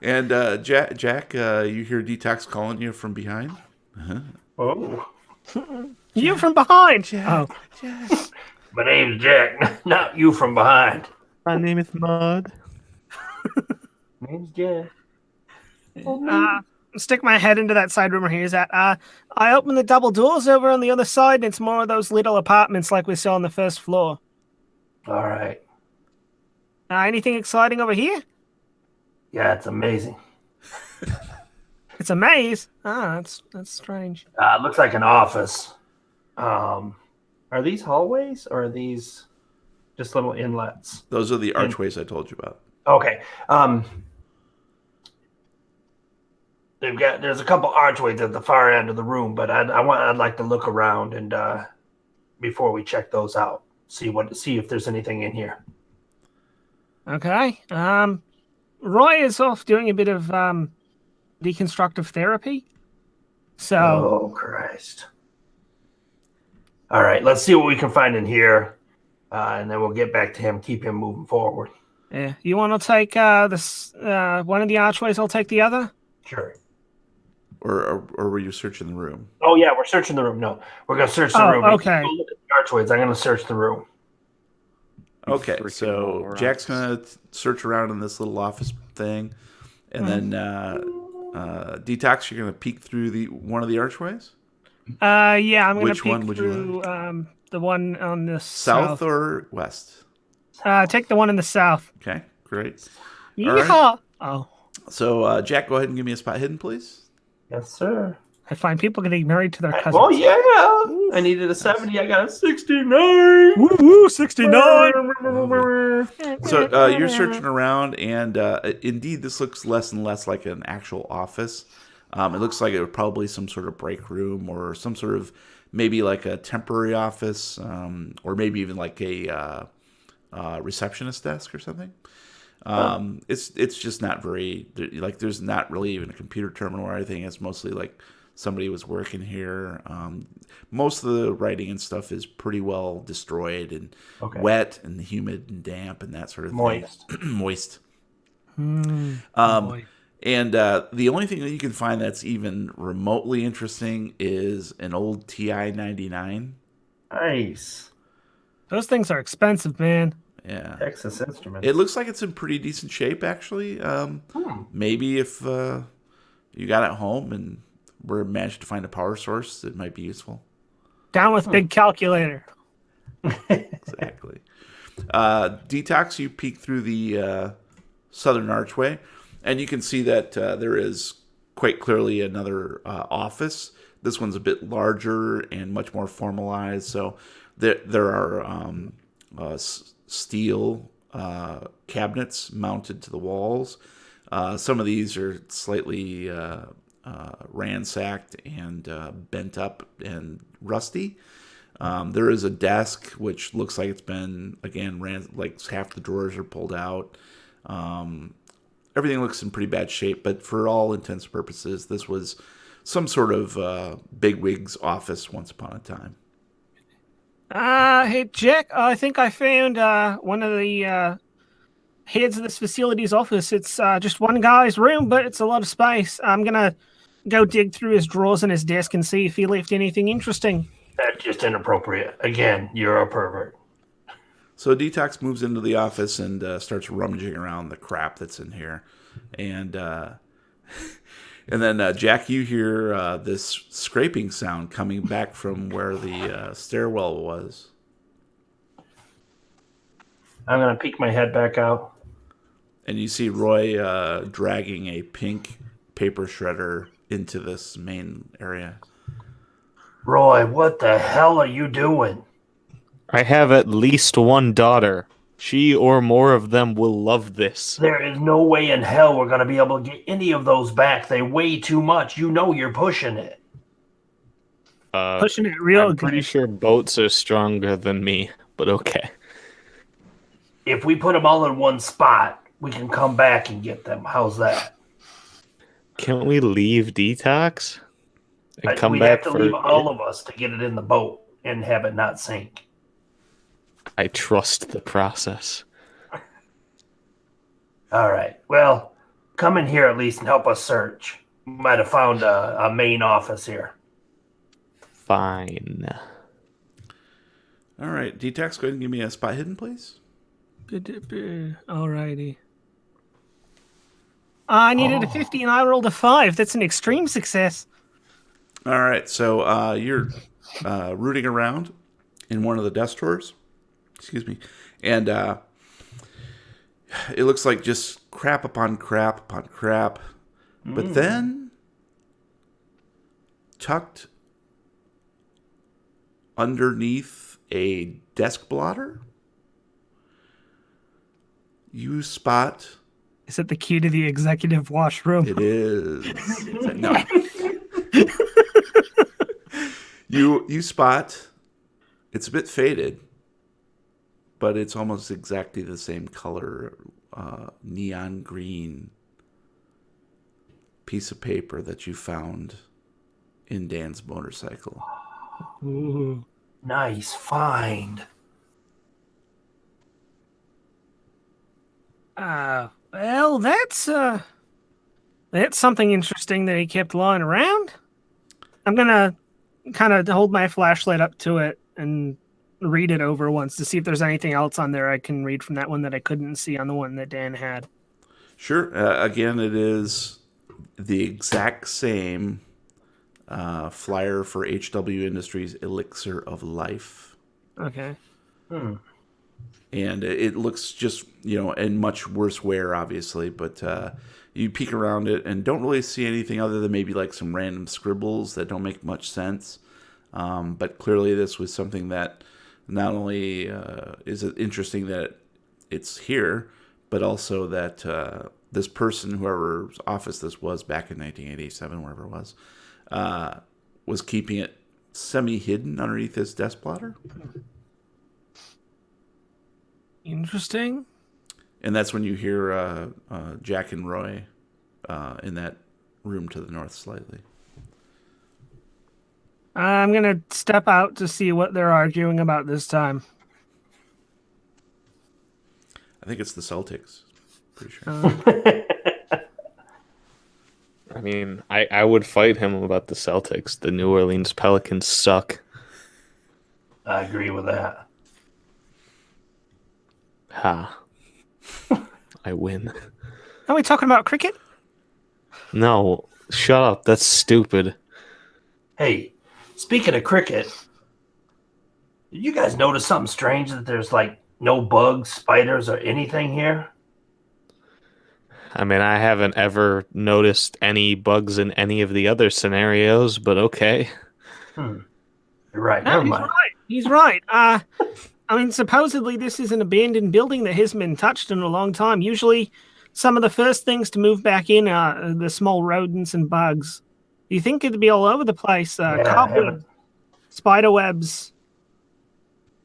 And Jack, you hear Detox calling you from behind. Oh, You from behind. Jack, Oh, Jack. my name's Jack. Not you from behind. My name is Mud. Name's Jack. stick my head into that side room where he's at. I opened the double doors over on the other side, and it's more of those little apartments like we saw on the first floor. All right. Anything exciting over here? Yeah, it's amazing. It's a maze. That's strange. It looks like an office. Are these hallways or are these just little inlets? Those are the archways I told you about. Okay. There's a couple archways at the far end of the room, but I'd like to look around and before we check those out, see if there's anything in here. Okay. Roy is off doing a bit of deconstructive therapy. So. Oh Christ! All right, let's see what we can find in here, and then we'll get back to him. Keep him moving forward. Yeah. You want to take this one of the archways? I'll take the other. Sure. Or were you searching the room? Oh yeah, we're searching the room. No, we're gonna search the room. Okay. Go look at the archways. I'm gonna search the room. Okay, Freaking so morons. Jack's gonna search around in this little office thing, and then Detox, you're gonna peek through one of the archways. Yeah, I'm gonna Which peek one would you through the one on the South or west? Take the one in the south. Okay, great. Yeah. right. Oh, So Jack, go ahead and give me a spot hidden, please. Yes, sir. I find people getting married to their cousins. Oh yeah, I needed a 70. I got a 69. Woo, 69. So you're searching around, and indeed, this looks less and less like an actual office. It looks like it was probably some sort of break room or some sort of maybe like a temporary office, or maybe even like a receptionist desk or something. It's just not very like there's not really even a computer terminal or anything. It's mostly like somebody was working here. Most of the writing and stuff is pretty well destroyed and wet and humid and damp and that sort of thing. Moist. Boy. And the only thing that you can find that's even remotely interesting is an old TI-99. Nice. Those things are expensive, man. Yeah. Texas Instruments. It looks like it's in pretty decent shape, actually. Maybe if you got it home and managed to find a power source, it might be useful. Down with big calculator. Exactly. Detox, you peek through the southern archway, and you can see that there is quite clearly another office. This one's a bit larger and much more formalized. So there are steel cabinets mounted to the walls. Some of these are slightly ransacked and bent up and rusty. There is a desk which looks like it's been like half the drawers are pulled out. Everything looks in pretty bad shape, but for all intents and purposes, this was some sort of bigwig's office once upon a time. Hey, Jack, I think I found one of the heads of this facility's office. It's just one guy's room, but it's a lot of space. I'm going to go dig through his drawers and his desk and see if he left anything interesting. That's just inappropriate. Again, you're a pervert. So Detox moves into the office and starts rummaging around the crap that's in here. And then, Jack, you hear this scraping sound coming back from where the stairwell was. I'm going to peek my head back out. And you see Roy dragging a pink paper shredder into this main area. Roy, what the hell are you doing? I have at least one daughter. She or more of them will love this. There is no way in hell we're going to be able to get any of those back. They weigh too much. You know you're pushing it. Pushing it real I'm good. pretty sure boats are stronger than me, but okay. If we put them all in one spot, we can come back and get them. How's that? Can't we leave Detox and come We'd back have to leave all of us to get it in the boat and have it not sink. I trust the process. All right. Well, come in here at least and help us search. We might have found a main office here. Fine. All right, D-Tax, go ahead and give me a spot hidden, please. Alrighty. I needed a 50 and I rolled a 5. That's an extreme success. All right, so you're rooting around in one of the desk drawers. Excuse me. And it looks like just crap upon crap upon crap. But then, tucked underneath a desk blotter, you spot... Is it the key to the executive washroom? It is. No. You spot, it's a bit faded, but it's almost exactly the same color, neon green piece of paper that you found in Dan's motorcycle. Ooh. Nice find. Well, that's something interesting that he kept lying around. I'm gonna kind of hold my flashlight up to it and read it over once to see if there's anything else on there I can read from that one that I couldn't see on the one that Dan had. Sure. Again, it is the exact same flyer for HW Industries Elixir of Life. Okay. And it looks just, in much worse wear, obviously. But you peek around it and don't really see anything other than maybe like some random scribbles that don't make much sense. But clearly this was something that not only is it interesting that it's here, but also that this person, whoever's office this was back in 1987, wherever it was keeping it semi-hidden underneath his desk blotter. Interesting. And that's when you hear Jack and Roy in that room to the north slightly. I'm going to step out to see what they're arguing about this time. I think it's the Celtics. Pretty sure. I mean, I would fight him about the Celtics. The New Orleans Pelicans suck. I agree with that. Ha. I win. Are we talking about cricket? No, shut up. That's stupid. Hey, speaking of cricket, did you guys notice something strange that there's like no bugs, spiders, or anything here? I mean, I haven't ever noticed any bugs in any of the other scenarios, but okay. You're right. No, Never he's mind. right. He's right. I mean, supposedly this is an abandoned building that hasn't been touched in a long time. Usually, some of the first things to move back in are the small rodents and bugs. You think it'd be all over the place? Cobwebs, spider webs,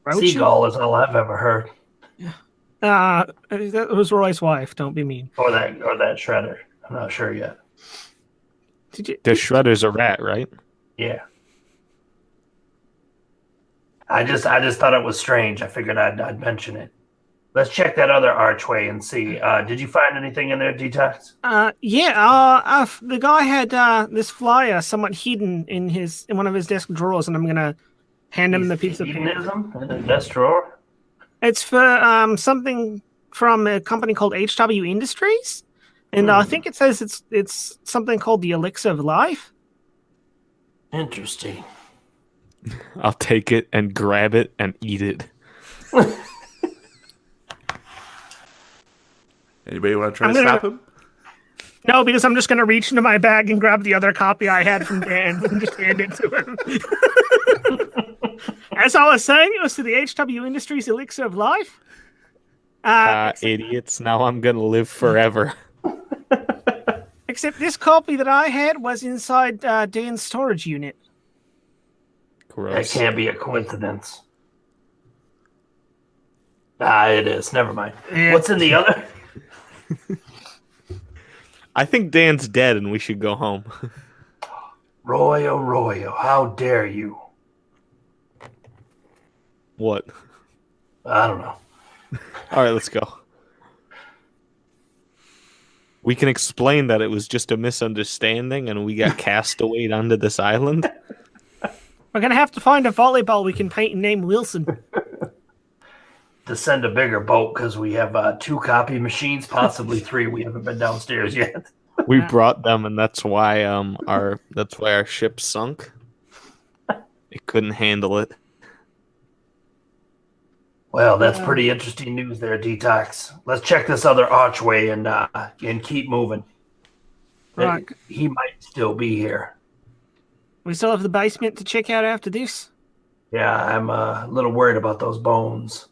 roaches? Seagull is all I've ever heard. That was Roy's wife. Don't be mean. Or that shredder. I'm not sure yet. Did you? The Shredder's a rat, right? Yeah. I just thought it was strange. I figured I'd mention it. Let's check that other archway and see. Did you find anything in there, Detox? The guy had this flyer somewhat hidden in one of his desk drawers, and I'm gonna hand him the piece of paper. Hedonism in the desk drawer? It's for something from a company called HW Industries, and I think it says it's something called the Elixir of Life. Interesting. I'll take it and grab it and eat it. Anybody want to try to stop him? No, because I'm just going to reach into my bag and grab the other copy I had from Dan and just hand it to him. As I was saying, it was to the HW Industries Elixir of Life. Idiots. Now I'm going to live forever. Except this copy that I had was inside Dan's storage unit. Gross. That can't be a coincidence. It is. Never mind. Yeah. What's in the other? I think Dan's dead and we should go home. Roy, oh Roy, oh, how dare you? What? I don't know. All right, let's go. We can explain that it was just a misunderstanding and we got cast away onto this island. We're gonna have to find a volleyball we can paint and name Wilson. To send a bigger boat because we have 2 copy machines, possibly 3. We haven't been downstairs yet. We brought them, and that's why our ship sunk. It couldn't handle it. Well, that's pretty interesting news there, Detox. Let's check this other archway and keep moving. Right. He might still be here. We still have the basement to check out after this. Yeah, I'm a little worried about those bones.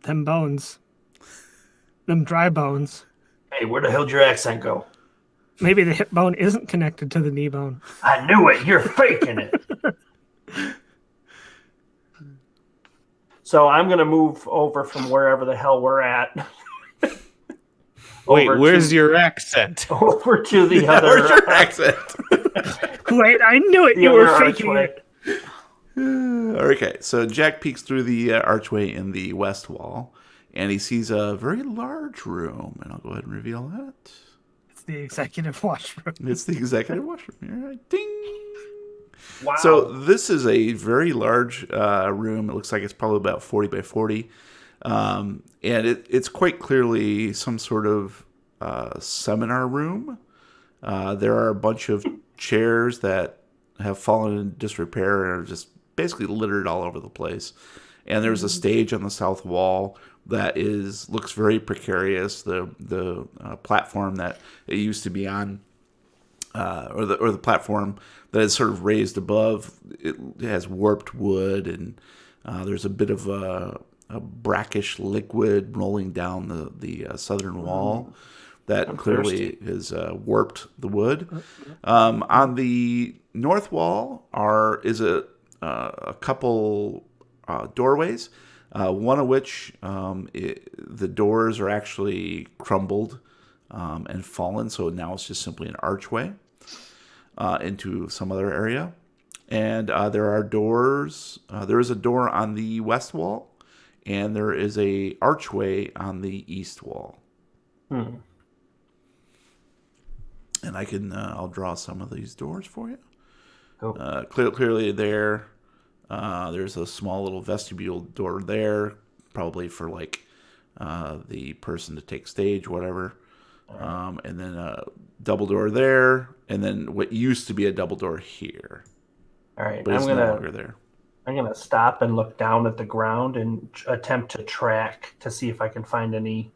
Them bones. Them dry bones. Hey, where the hell did your accent go? Maybe the hip bone isn't connected to the knee bone. I knew it. You're faking it. So I'm going to move over from wherever the hell we're at. Wait, where's your accent? Over to the other. Where's your accent? Wait, I knew it. You were faking it. Okay, so Jack peeks through the archway in the west wall, and he sees a very large room, and I'll go ahead and reveal that. It's the executive washroom. It's the executive washroom. All right, ding! Wow. So this is a very large room. It looks like it's probably about 40 by 40. And it's quite clearly some sort of seminar room. There are a bunch of chairs that have fallen in disrepair and are just basically littered all over the place. And there's a stage on the south wall that looks very precarious. The platform that it used to be on, or the platform that is sort of raised above, it has warped wood, and there's a bit of a brackish liquid rolling down the southern wall that clearly has warped the wood. On the north wall is a couple doorways, one of which the doors are actually crumbled and fallen, so now it's just simply an archway into some other area. And there are doors. There is a door on the west wall, and there is a archway on the east wall. And I'll draw some of these doors for you. Cool. Clearly there's a small little vestibule door there, probably for like the person to take stage, whatever. And then a double door there, and then what used to be a double door here. All right, But it's no longer there. I'm gonna stop and look down at the ground and attempt to track to see if I can find any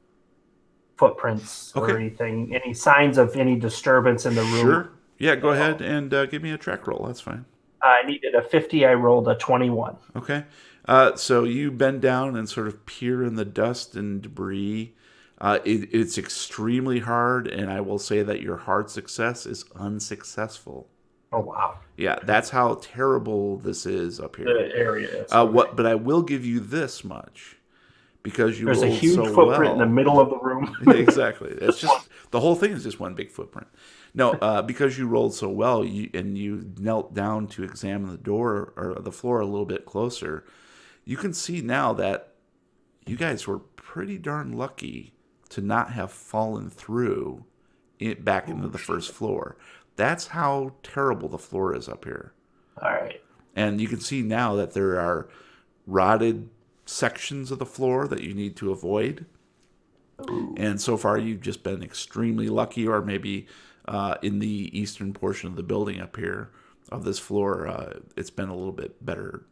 footprints or anything, any signs of any disturbance in the room. Sure. Yeah, go ahead and give me a track roll. That's fine. I needed a 50. I rolled a 21. Okay. So you bend down and sort of peer in the dust and debris. It's extremely hard, and I will say that your hard success is unsuccessful. Oh, wow. Yeah, that's how terrible this is up here. The area is. But I will give you this much, because you There's a rolled huge so footprint well. in the middle of the room. Exactly. It's just the whole thing is just one big footprint. No, because you rolled so well, and you knelt down to examine the door or the floor a little bit closer, you can see now that you guys were pretty darn lucky to not have fallen through back into the first floor. That's how terrible the floor is up here. All right. And you can see now that there are rotted sections of the floor that you need to avoid. Ooh. And so far, you've just been extremely lucky, or maybe in the eastern portion of the building up here of this floor, it's been a little bit better.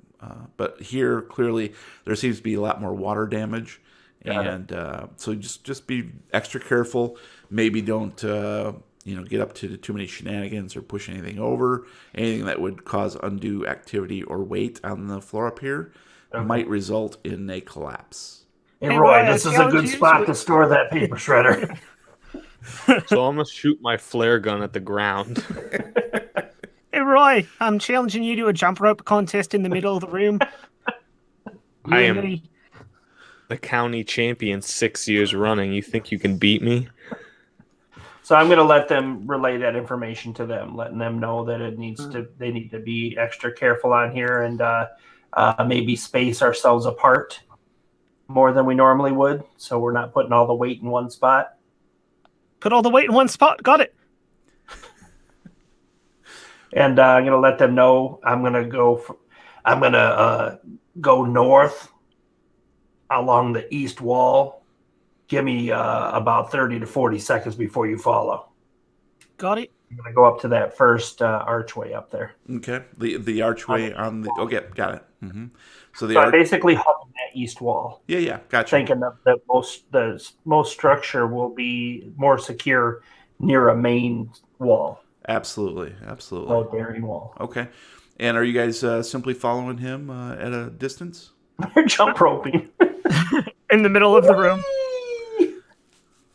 But here, clearly, there seems to be a lot more water damage. And so just be extra careful. Maybe don't get up to too many shenanigans or push anything over. Anything that would cause undue activity or weight on the floor up here might result in a collapse. Hey, Roy, this is a good spot to store that paper shredder. So I'm going to shoot my flare gun at the ground. Hey, Roy, I'm challenging you to a jump rope contest in the middle of the room. I am the county champion 6 years running. You think you can beat me? So I'm going to let them relay that information to them, letting them know that they need to be extra careful on here and maybe space ourselves apart more than we normally would, so we're not putting all the weight in one spot. Put all the weight in one spot. Got it. And I'm gonna let them know I'm gonna go north along the east wall. Give me about 30 to 40 seconds before you follow. Got it. I'm gonna go up to that first archway up there. Okay. The archway on the. Okay, got it. So the So I'm basically hugging that east wall, Yeah, gotcha. thinking that the most structure will be more secure near a main wall, Absolutely. bearing wall. Okay. And are you guys simply following him at a distance? They're jump roping. In the middle of the room,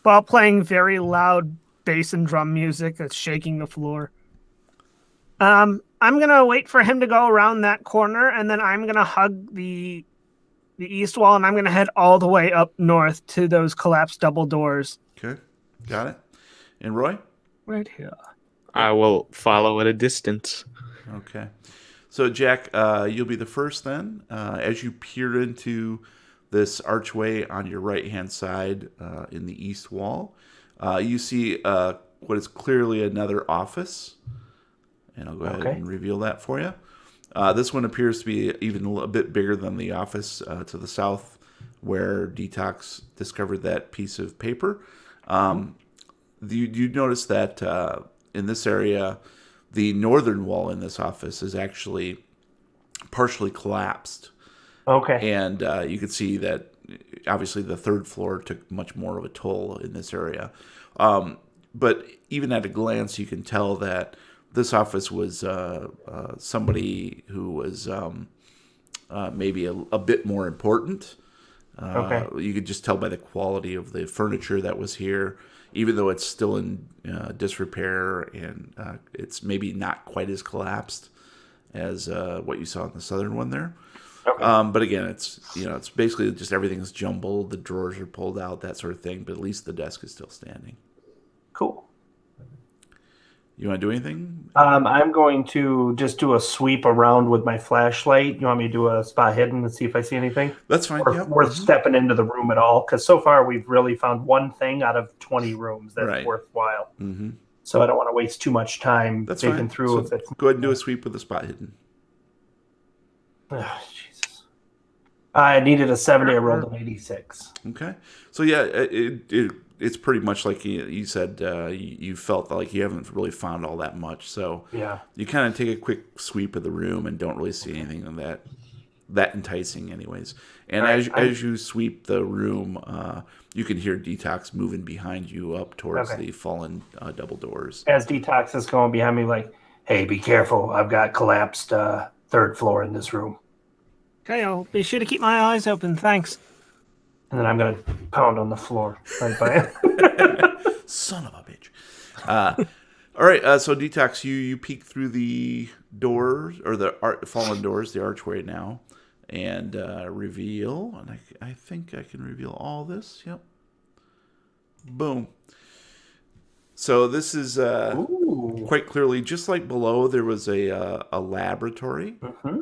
while playing very loud bass and drum music that's shaking the floor. I'm gonna wait for him to go around that corner, and then I'm gonna hug the east wall, and I'm gonna head all the way up north to those collapsed double doors. Okay. Got it. And Roy? Right here. I will follow at a distance. Okay. So, Jack, you'll be the first then. As you peer into this archway on your right-hand side in the east wall, you see what is clearly another office. And I'll go ahead and reveal that for you. This one appears to be even a bit bigger than the office to the south where Detox discovered that piece of paper. You notice that in this area, the northern wall in this office is actually partially collapsed. Okay. And you can see that obviously the third floor took much more of a toll in this area. But even at a glance, you can tell that this office was somebody who was maybe a bit more important. You could just tell by the quality of the furniture that was here, even though it's still in disrepair and it's maybe not quite as collapsed as what you saw in the southern one there. Okay. But again, it's basically just everything's jumbled. The drawers are pulled out, that sort of thing. But at least the desk is still standing. Cool. You want to do anything? I'm going to just do a sweep around with my flashlight. You want me to do a spot hidden and see if I see anything? That's fine. Or worth stepping into the room at all? Because so far we've really found one thing out of 20 rooms that's worthwhile. Mm-hmm. So I don't want to waste too much time digging through. So go ahead and do a sweep with the spot hidden. Oh, Jesus. I needed a 70. I rolled an 86. Okay. So yeah, it's pretty much like you said. You felt like you haven't really found all that much. So yeah, you kind of take a quick sweep of the room and don't really see anything of that enticing, anyways. And as you sweep the room, you can hear Detox moving behind you up towards the fallen double doors. As Detox is going behind me, like, "Hey, be careful! I've got collapsed third floor in this room." Okay, I'll be sure to keep my eyes open. Thanks. And then I'm going to pound on the floor right by it. Son of a bitch. All right, so Detox, you peek through the doors, or the fallen doors, the archway now, and reveal, and I think I can reveal all this. Yep. Boom. So this is quite clearly, just like below, there was a laboratory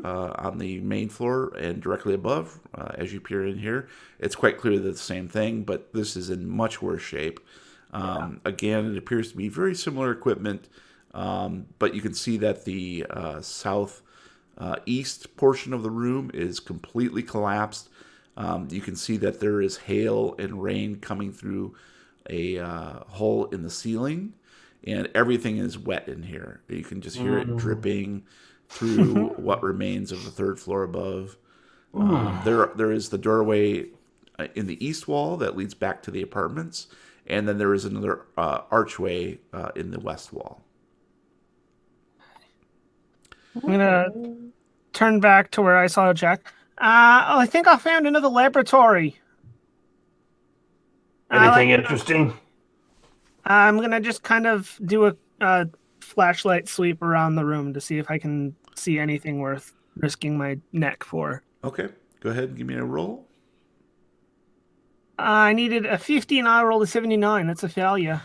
on the main floor, and directly above, as you peer in here, it's quite clear that it's the same thing, but this is in much worse shape. Again, it appears to be very similar equipment, but you can see that the south east portion of the room is completely collapsed. You can see that there is hail and rain coming through a hole in the ceiling, and everything is wet in here. You can just hear it dripping through what remains of the third floor above. There is the doorway in the east wall that leads back to the apartments, and then there is another archway in the west wall. I'm gonna turn back to where I saw Jack. I think I found another laboratory. Anything interesting? I'm gonna just kind of do a flashlight sweep around the room to see if I can see anything worth risking my neck for. Okay, go ahead and give me a roll. I needed a 50 and I rolled a 79. That's a failure.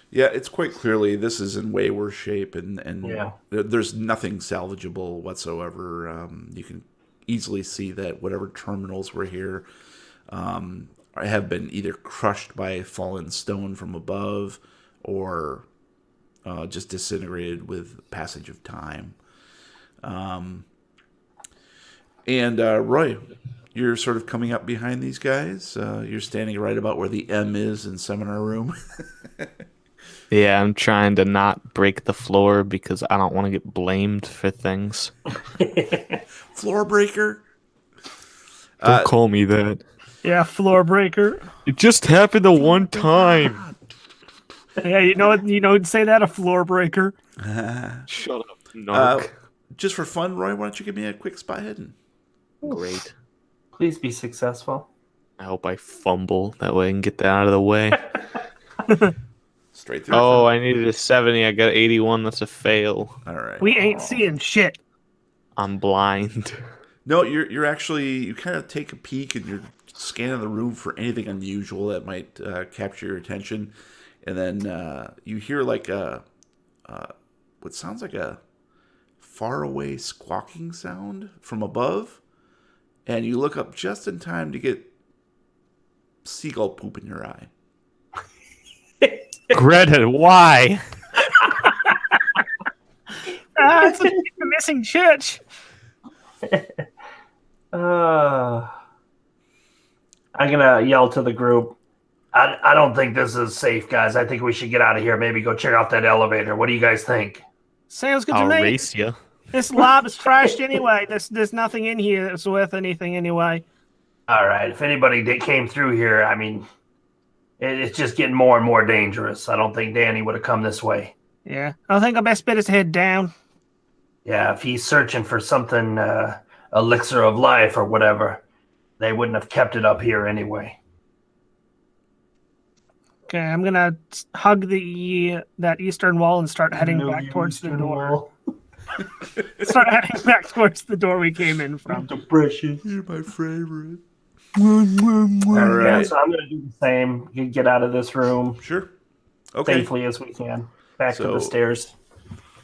Yeah, it's quite clearly this is in way worse shape, and there's nothing salvageable whatsoever. You can easily see that whatever terminals were here have been either crushed by fallen stone from above, or just disintegrated with passage of time. And Roy, you're sort of coming up behind these guys. You're standing right about where the M is in seminar room. Yeah, I'm trying to not break the floor because I don't want to get blamed for things. Floor breaker. Don't call me that. Yeah, floor breaker. It just happened the one time. Yeah, you know what? You know, say that, a floor breaker. Shut up, narc. Just for fun, Roy, why don't you give me a quick spot hidden? Great. Please be successful. I hope I fumble. That way I can get that out of the way. Straight through. Oh, I needed a 70. I got 81. That's a fail. All right. We ain't seeing shit. I'm blind. No, you're actually, you kind of take a peek and you're scanning the room for anything unusual that might capture your attention, and then you hear like what sounds like a faraway squawking sound from above, and you look up just in time to get seagull poop in your eye. Greta, why? It's a missing church. I'm gonna yell to the group. I don't think this is safe, guys. I think we should get out of here. Maybe go check out that elevator. What do you guys think? Sounds good to I'll me. race you. This lab is trashed anyway. There's nothing in here that's worth anything anyway. All right. If anybody came through here, I mean, it's just getting more and more dangerous. I don't think Danny would have come this way. Yeah, I think our best bet is to head down. Yeah, if he's searching for something, elixir of life or whatever, they wouldn't have kept it up here anyway. Okay, I'm gonna hug that eastern wall and start heading back towards the door. Start heading back towards the door we came in from. Depression. You're my favorite. All right. Yeah, so I'm gonna do the same. You get out of this room Sure. Okay. safely as we can. Back to So- the stairs.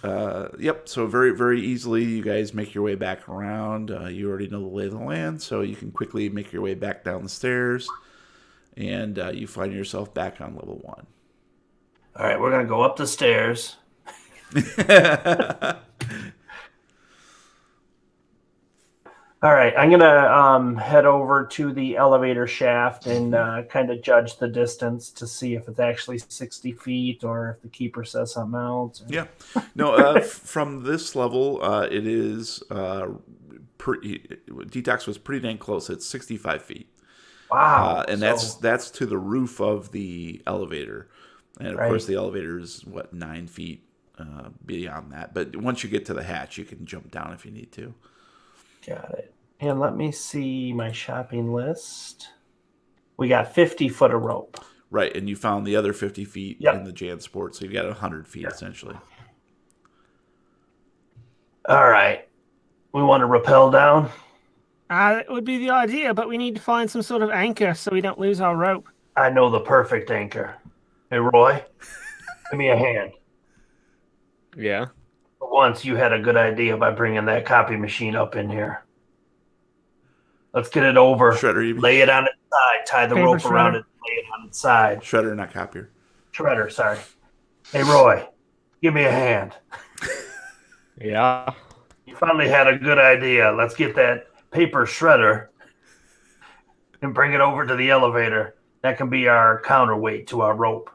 Yep. So very, very easily, you guys make your way back around. You already know the lay of the land, so you can quickly make your way back down the stairs, and you find yourself back on level 1. All right, we're gonna go up the stairs. All right, I'm gonna head over to the elevator shaft and kind of judge the distance to see if it's actually 60 feet or if the keeper says something else. Yeah. No, from this level, it is Detox was pretty dang close. It's 65 feet. Wow. And that's to the roof of the elevator. And of Right. course, the elevator is, 9 feet beyond that. But once you get to the hatch, you can jump down if you need to. Got it. And let me see my shopping list. We got 50 foot of rope. Right, and you found the other 50 feet Yep. in the Jansport, so you've got 100 feet, essentially. All right. We want to rappel down. That would be the idea, but we need to find some sort of anchor so we don't lose our rope. I know the perfect anchor. Hey, Roy, give me a hand. Yeah. For once, you had a good idea by bringing that copy machine up in here. Let's get it over. Shredder, you mean? Lay it on its side. Tie the Paper rope around shredder. it. Lay it on its side. Shredder, not copier. Shredder, sorry. Hey, Roy, give me a hand. Yeah. You finally had a good idea. Let's get that paper shredder and bring it over to the elevator. That can be our counterweight to our rope.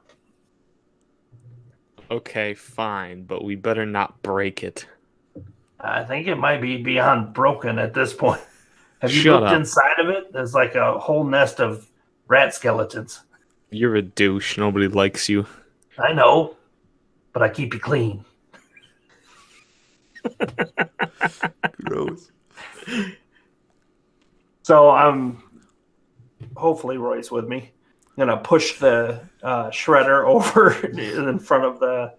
Okay, fine, but we better not break it. I think it might be beyond broken at this point. Have you Shut looked up. inside of it? There's like a whole nest of rat skeletons. You're a douche. Nobody likes you. I know, but I keep you clean. Gross. So hopefully Roy's with me. I'm gonna push the shredder over in front of the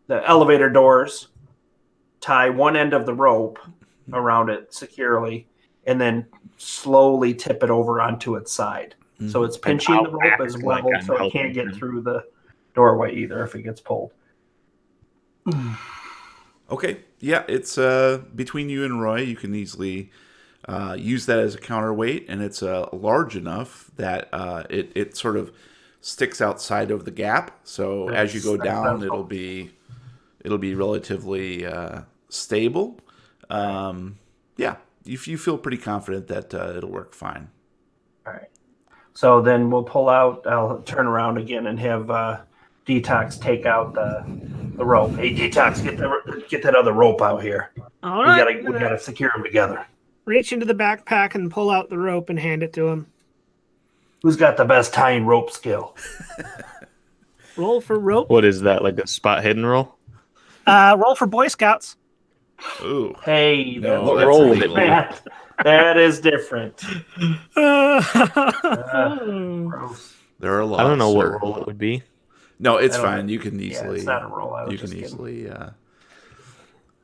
elevator doors. Tie one end of the rope around it securely, and then slowly tip it over onto its side. So it's pinching I'll the rope as act well, like I'm so it helping can't get him. through the doorway either if it gets pulled. Okay, yeah, it's between you and Roy. You can easily use that as a counterweight, and it's large enough that it sort of sticks outside of the gap. So as you go down, it'll be relatively stable. Yeah, you feel pretty confident that it'll work fine. All right. So then we'll pull out. I'll turn around again and have Detox take out the rope. Hey, Detox, get that other rope out here. All right. We gotta secure them together. Reach into the backpack and pull out the rope and hand it to him. Who's got the best tying rope skill? Roll for rope. What is that, like a spot hidden roll? Roll for Boy Scouts. Ooh. Hey, No, that's roll illegal. that is different. Gross. There are laws. I don't know sir. what roll it would be. No, it's I don't fine. know. You can easily. It's not a roll. I was You can just kidding. easily.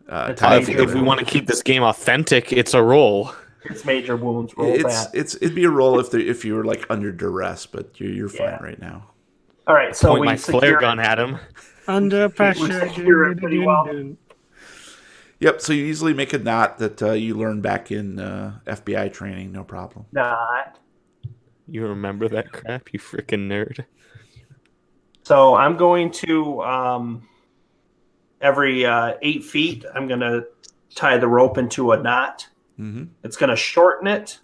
It's tie major. it If we want to keep this game authentic, it's a roll. It's major wounds. Roll that. It'd be a roll if you were like under duress, but you're fine Yeah. right now. All right, so Point we my secure flare gun at him. Under pressure. secure it pretty well. Yep. So you easily make a knot that you learned back in FBI training. No problem. Not. You remember that crap, you freaking nerd. So I'm going to every 8 feet. I'm going to tie the rope into a knot. Mm-hmm. It's going to shorten it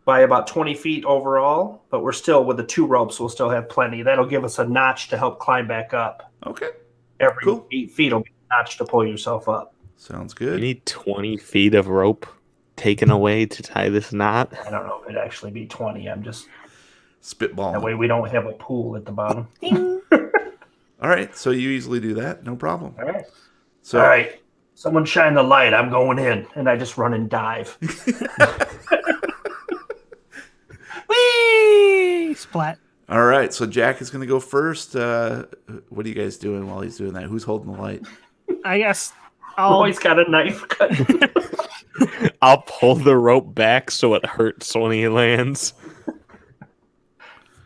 by about 20 feet overall, but we're still with the 2 ropes. We'll still have plenty. That'll give us a notch to help climb back up. Okay. Every Cool. 8 feet will be a notch to pull yourself up. Sounds You good. need 20 feet of rope taken away to tie this knot. I don't know if it'd actually be 20. I'm just Spitball. that way we don't have a pool at the bottom. All right. So you easily do that. No problem. All right. So All right. Someone shine the light. I'm going in, and I just run and dive. Whee! Splat. All right. So Jack is going to go first. What are you guys doing while he's doing that? Who's holding the light? I guess I'll. Roy's got a knife cut. I'll pull the rope back so it hurts when he lands.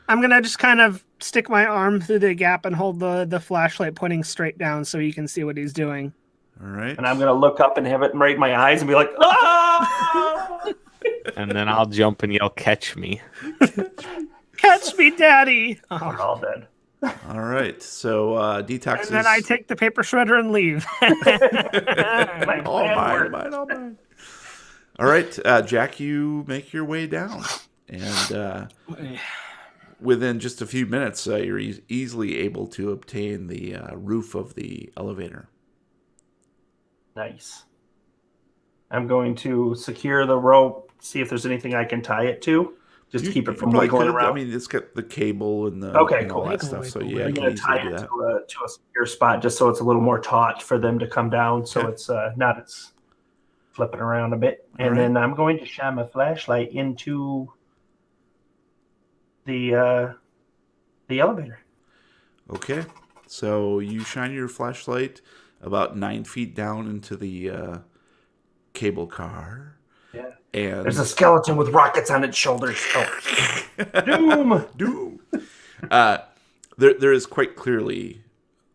I'm gonna just kind of stick my arm through the gap and hold the flashlight pointing straight down so you can see what he's doing. All right. And I'm going to look up and have it right in my eyes and be like, ah! And then I'll jump and yell, "Catch me." Catch me, Daddy! Oh. We're all dead. All right. So Detox And then I take the paper shredder and leave. My all plan mine, worked. all mine. All right, Jack, you make your way down, and within just a few minutes, you're easily able to obtain the roof of the elevator. Nice. I'm going to secure the rope, see if there's anything I can tie it to, just to keep it from probably wiggling could. around. I mean, it's got the cable and the Okay, and all cool. that stuff. So yeah, I'm you going can to tie easily do it that. to a secure spot just so it's a little more taut for them to come down, so Okay. it's not it's flipping around a bit. And right. then I'm going to shine my flashlight into the elevator. Okay, so you shine your flashlight about 9 feet down into the cable car. Yeah. And There's a skeleton with rockets on its shoulders. Oh. Doom! Doom. There is quite clearly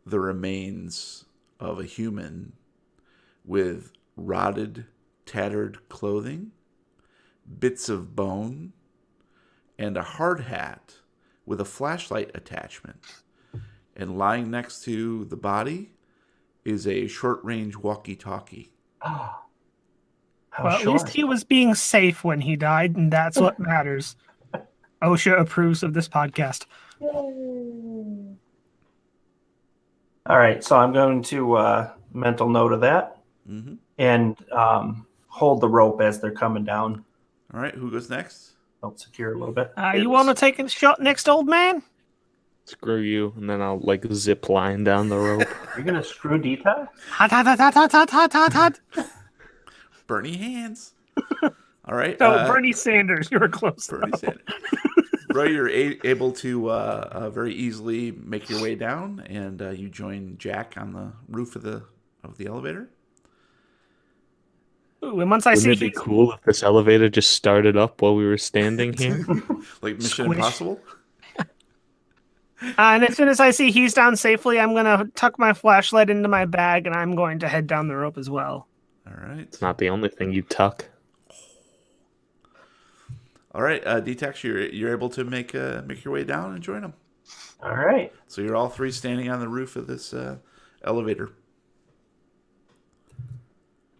the remains of a human with rotted, tattered clothing, bits of bone, and a hard hat with a flashlight attachment. And lying next to the body is a short-range walkie-talkie. Oh. How Well, at short. least he was being safe when he died, and that's what matters. OSHA approves of this podcast. All right, so I'm going to mental note of that Mm-hmm. and hold the rope as they're coming down. All right, who goes next? Help secure a little bit. You want to take a shot next, old man? Screw you, and then I'll like zip line down the rope. You're gonna screw Dita? Hot, hot, hot, hot, hot, hot, hot, hot, hot. Bernie hands. All right. No, Bernie Sanders. You were close. Bernie Sanders. Roy, you're able to very easily make your way down, and you join Jack on the roof of the elevator. Ooh, and once I see Wouldn't it be cool if this elevator just started up while we were standing here? Like Mission Squish. Impossible? and as soon as I see he's down safely, I'm gonna tuck my flashlight into my bag, and I'm going to head down the rope as well. All right. It's not the only thing you tuck. All right, Detax, you're able to make your way down and join them. All right. So you're all three standing on the roof of this elevator.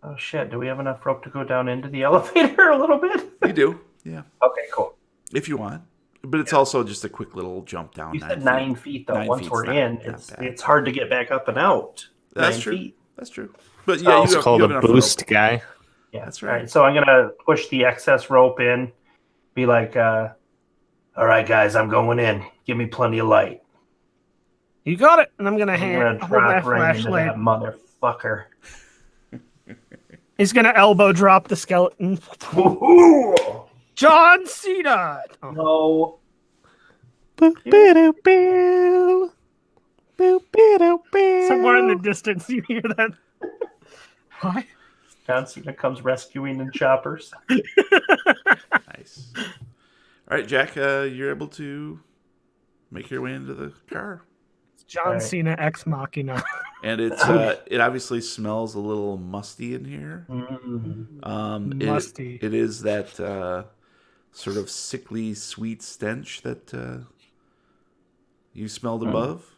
Oh shit! Do we have enough rope to go down into the elevator a little bit? You do, yeah, Okay, cool. if you want. But it's also just a quick little jump down. You said 9 feet though. 9 Once feet's we're in, not bad. it's hard to get back up and out. That's 9 true. feet. That's true. But yeah, It's called you have a enough boost, rope. guy. Yeah, That's All right. right. So I'm gonna push the excess rope in. Be like, all right, guys, I'm going in. Give me plenty of light. You got it. And I'm gonna I'm gonna hold my drop right into flashlight. that motherfucker. He's gonna elbow drop the skeleton. Woohoo! John Cena. Oh, No. Boop-be-doop-beow. Boop-be-doop-beow. somewhere in the distance, you hear that? What? John Cena comes rescuing in choppers. Nice. All right, Jack, you're able to make your way into the car. John Right. Cena ex machina. And it's it obviously smells a little musty in here. Musty. It is that sort of sickly sweet stench that you smelled above.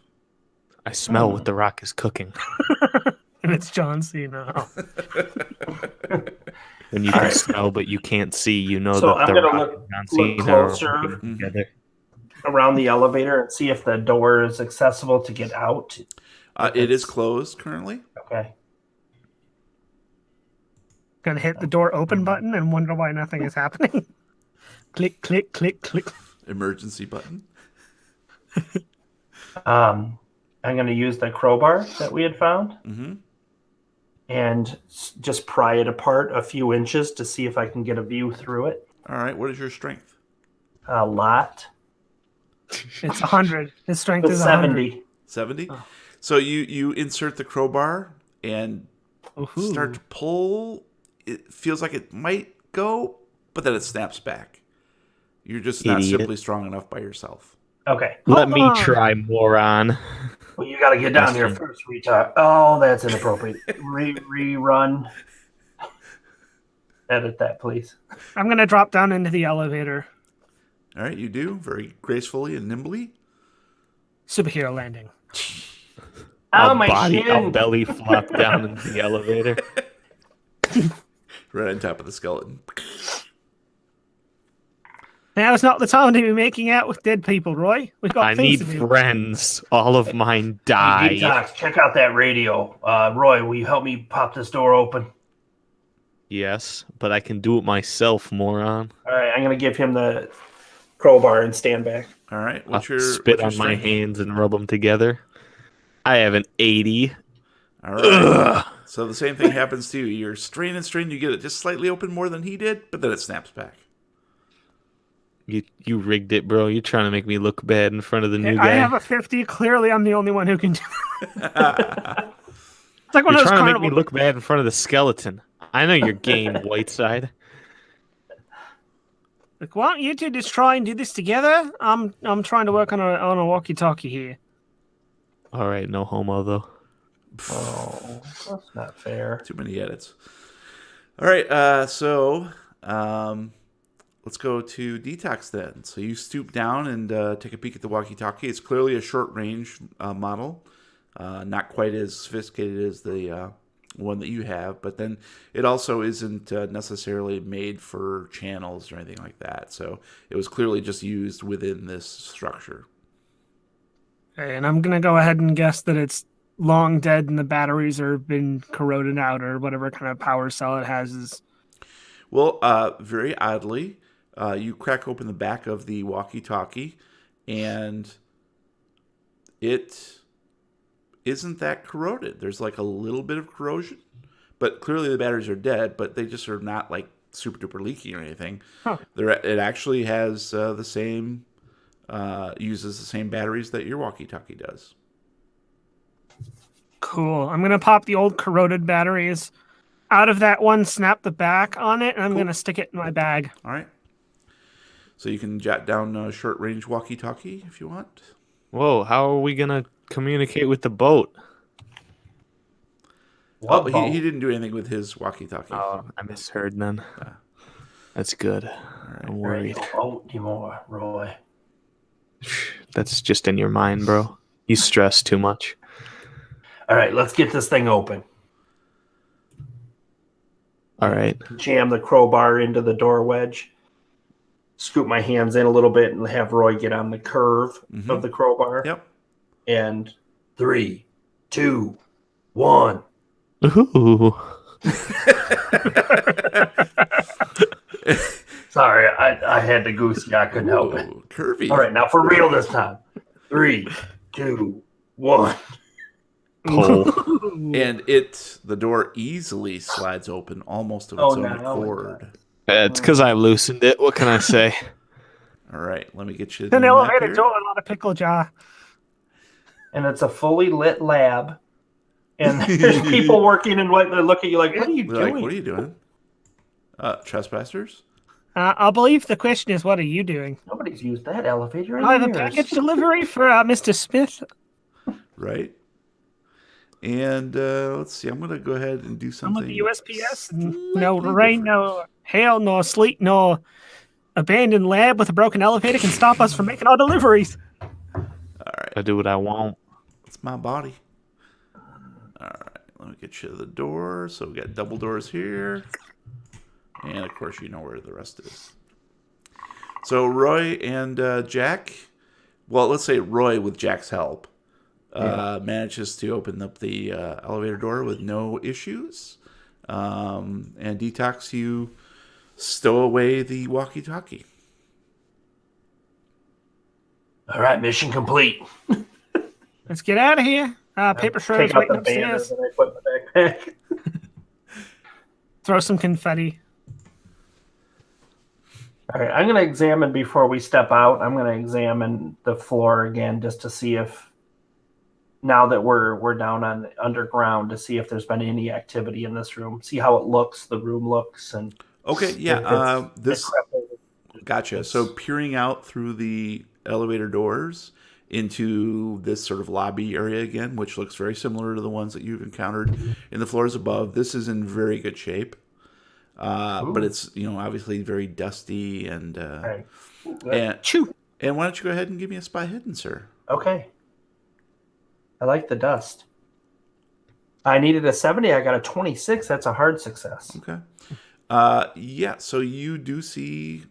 I smell what the rock is cooking. And it's John Cena. Oh. When you can smell but you can't see, you know So that I'm the gonna rock look and John Cena are closer. working together. Around the elevator and see if the door is accessible to get out. It is closed currently. Okay. Gonna hit the door open button and wonder why nothing is happening. Click, click, click, click. Emergency button. I'm going to use the crowbar that we had found Mm-hmm. and just pry it apart a few inches to see if I can get a view through it. All right. What is your strength? A lot. It's 100. His strength is 100. 70. 70. So you insert the crowbar and Ooh. start to pull. It feels like it might go, but then it snaps back. You're just not Idiot. simply strong enough by yourself. Okay. Let me on. try, moron. Well, you got to get down here first, retard. Oh, that's inappropriate. Rerun. Edit that, please. I'm gonna drop down into the elevator. All right, you do very gracefully and nimbly. Superhero landing. Oh, I'll my I'll shin. belly flop down into the elevator. Right on top of the skeleton. Now is not the time to be making out with dead people, Roy. We've got I things need to do. friends. All of mine Hey, died. Detox, check out that radio. Roy, will you help me pop this door open? Yes, but I can do it myself, moron. All right, I'm going to give him the crowbar and stand back. All right, I'll what's your spit what's your on my strength? hands and rub them together. I have an 80. All right. So the same thing happens to you. You're strain and strain. You get it just slightly open more than he did, but then it snaps back. You rigged it, bro. You're trying to make me look bad in front of the new I guy. have a 50. Clearly, I'm the only one who can do it. It's like one You're of those trying to make me carnival. look bad in front of the skeleton. I know your game, Whiteside. Like, why don't you two just try and do this together? I'm trying to work on a walkie-talkie here. All right, no homo though. Oh, that's not fair. Too many edits. All right, so let's go to Detox then. So you stoop down and take a peek at the walkie-talkie. It's clearly a short-range model, not quite as sophisticated as the one that you have, but then it also isn't necessarily made for channels or anything like that. So it was clearly just used within this structure. Okay, and I'm gonna go ahead and guess that it's long dead and the batteries are been corroded out or whatever kind of power cell it has is. Well, very oddly, you crack open the back of the walkie-talkie, and it isn't that corroded. There's like a little bit of corrosion, but clearly the batteries are dead, but they just are not like super duper leaky or anything. Huh. It actually has the same, uses the same batteries that your walkie-talkie does. Cool. I'm gonna pop the old corroded batteries out of that one, snap the back on it, and I'm gonna stick it in my bag. All right. So you can jot down a short-range walkie-talkie if you want. Whoa, how are we gonna communicate with the boat? Oh, he didn't do anything with his walkie-talkie. Oh, I misheard then. That's good. I'm worried. Oh, anymore, Roy. That's just in your mind, bro. You stress too much. All right, let's get this thing open. All right. Jam the crowbar into the door wedge. Scoop my hands in a little bit and have Roy get on the curve of the crowbar. Yep. And 3, 2, 1. Ooh. Sorry, I had the goosey. I couldn't help it. Curvy. All right, now for real this time. 3, 2, 1. Pull. And the door easily slides open almost of its own accord. It's because I loosened it. What can I say? All right, let me get you An the map elevator here. door, not a pickle jar. And it's a fully lit lab. And there's people working and they're looking at you like, what are you They're doing? like, what are you doing? Trespassers? I believe the question is, what are you doing? Nobody's used that elevator in I have a years. package delivery for Mr. Smith. Right. And let's see. I'm going to go ahead and do I'm something. with the USPS. And slightly no rain, different. no hail, no sleet, no abandoned lab with a broken elevator can stop us from making our deliveries. All right. I do what I want. It's my body. All right. Let me get you to the door. So we got double doors here. And, of course, you know where the rest is. So Roy and Jack, well, let's say Roy, with Jack's help, manages to open up the elevator door with no issues. And Detox, you stow away the walkie-talkie. All right, mission complete. Let's get out of here. Paper shredders Take out waiting the banners upstairs. that I put in the backpack. Throw some confetti. All right, I'm going to examine before we step out. I'm going to examine the floor again just to see if, now that we're down on underground, to see if there's been any activity in this room. See how it looks, the room looks, and Okay, yeah. This decrepit. gotcha. So peering out through the elevator doors into this sort of lobby area again, which looks very similar to the ones that you've encountered in the floors above. This is in very good shape. But it's, obviously very dusty and Right. and Chew. and why don't you go ahead and give me a spy hidden, sir? Okay. I like the dust. I needed a 70. I got a 26. That's a hard success. Okay. Yeah, so you do see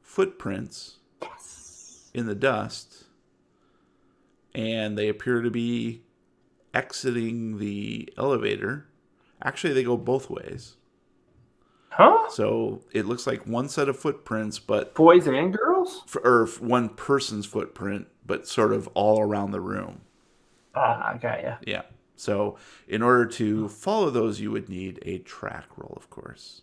footprints in the dust, and they appear to be exiting the elevator. Actually, they go both ways. Huh? So it looks like one set of footprints, but Boys and girls? or one person's footprint, but sort of all around the room. Ah, I got you. Yeah. So in order to follow those, you would need a track roll, of course.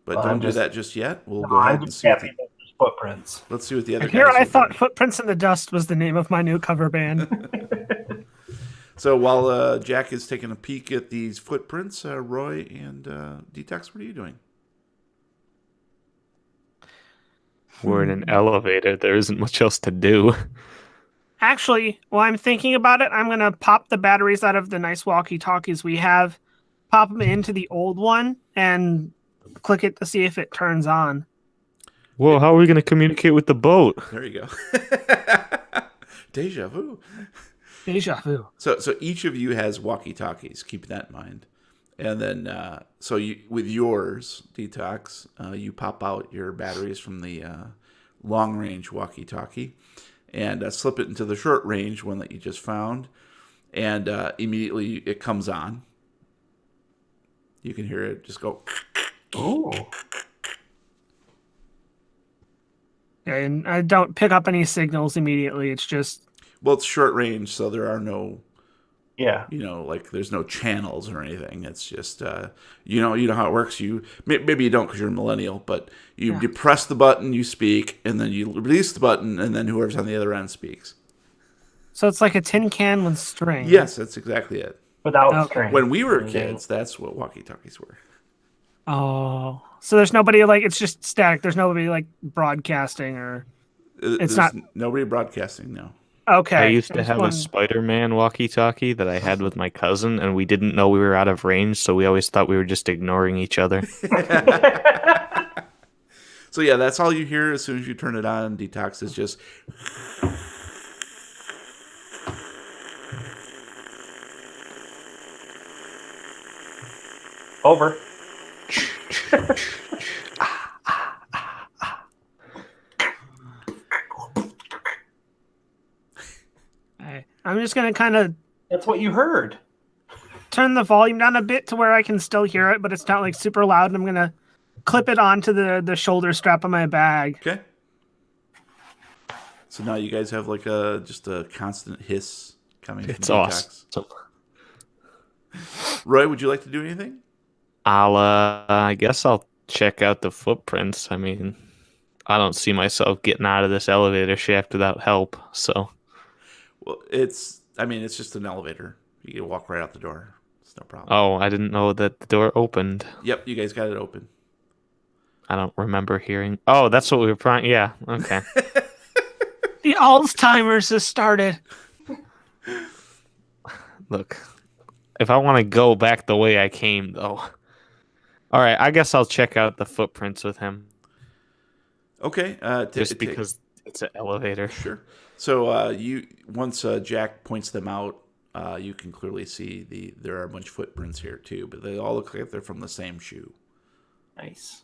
But Well, don't I'm do just- that just yet. We'll No, go ahead I'm and just see. happy that there's footprints. Let's see what the other And here guys I are thought doing. Footprints in the Dust was the name of my new cover band. So while Jack is taking a peek at these footprints, Roy and Detox, what are you doing? We're in an elevator. There isn't much else to do. Actually, while I'm thinking about it, I'm going to pop the batteries out of the nice walkie-talkies we have, pop them into the old one, and click it to see if it turns on. Whoa, how are we going to communicate with the boat? There you go. Deja vu. Deja vu. So each of you has walkie-talkies. Keep that in mind. And then, so you, with yours, Detox, you pop out your batteries from the long-range walkie-talkie and slip it into the short-range one that you just found. And immediately it comes on. You can hear it just go. Ooh. And I don't pick up any signals immediately. It's just, Well, it's short-range, so there are no... Yeah. like there's no channels or anything. It's just, you know how it works. You maybe you don't because you're a millennial, but you press the button, you speak, and then you release the button, and then whoever's on the other end speaks. so it's like a tin can with string. Yes, that's exactly it. Without Okay. string. When we were kids, that's what walkie-talkies were. Oh. So there's nobody, like, it's just static. There's nobody, like, broadcasting or... There's not- nobody broadcasting now. Okay. I used to just have a wondering. Spider-Man walkie-talkie that I had with my cousin, and we didn't know we were out of range, so we always thought we were just ignoring each other. So yeah, that's all you hear as soon as you turn it on. Detox is just Over. I'm just gonna kind of That's what you heard. turn the volume down a bit to where I can still hear it, but it's not like super loud. And I'm gonna clip it onto the shoulder strap of my bag. Okay. So now you guys have like just a constant hiss coming It's from awesome. Detox. Roy, would you like to do anything? I guess I'll check out the footprints. I mean, I don't see myself getting out of this elevator shaft without help. So, Well, it's just an elevator. You can walk right out the door. It's no problem. oh, I didn't know that the door opened. Yep, you guys got it open. I don't remember hearing. Oh, that's what we were trying. Yeah. Okay. The Alzheimer's has started. Look, if I want to go back the way I came, though. All right, I guess I'll check out the footprints with him. Okay. Just because it's an elevator. Sure. So once Jack points them out, you can clearly see there are a bunch of footprints here too, but they all look like they're from the same shoe. Nice.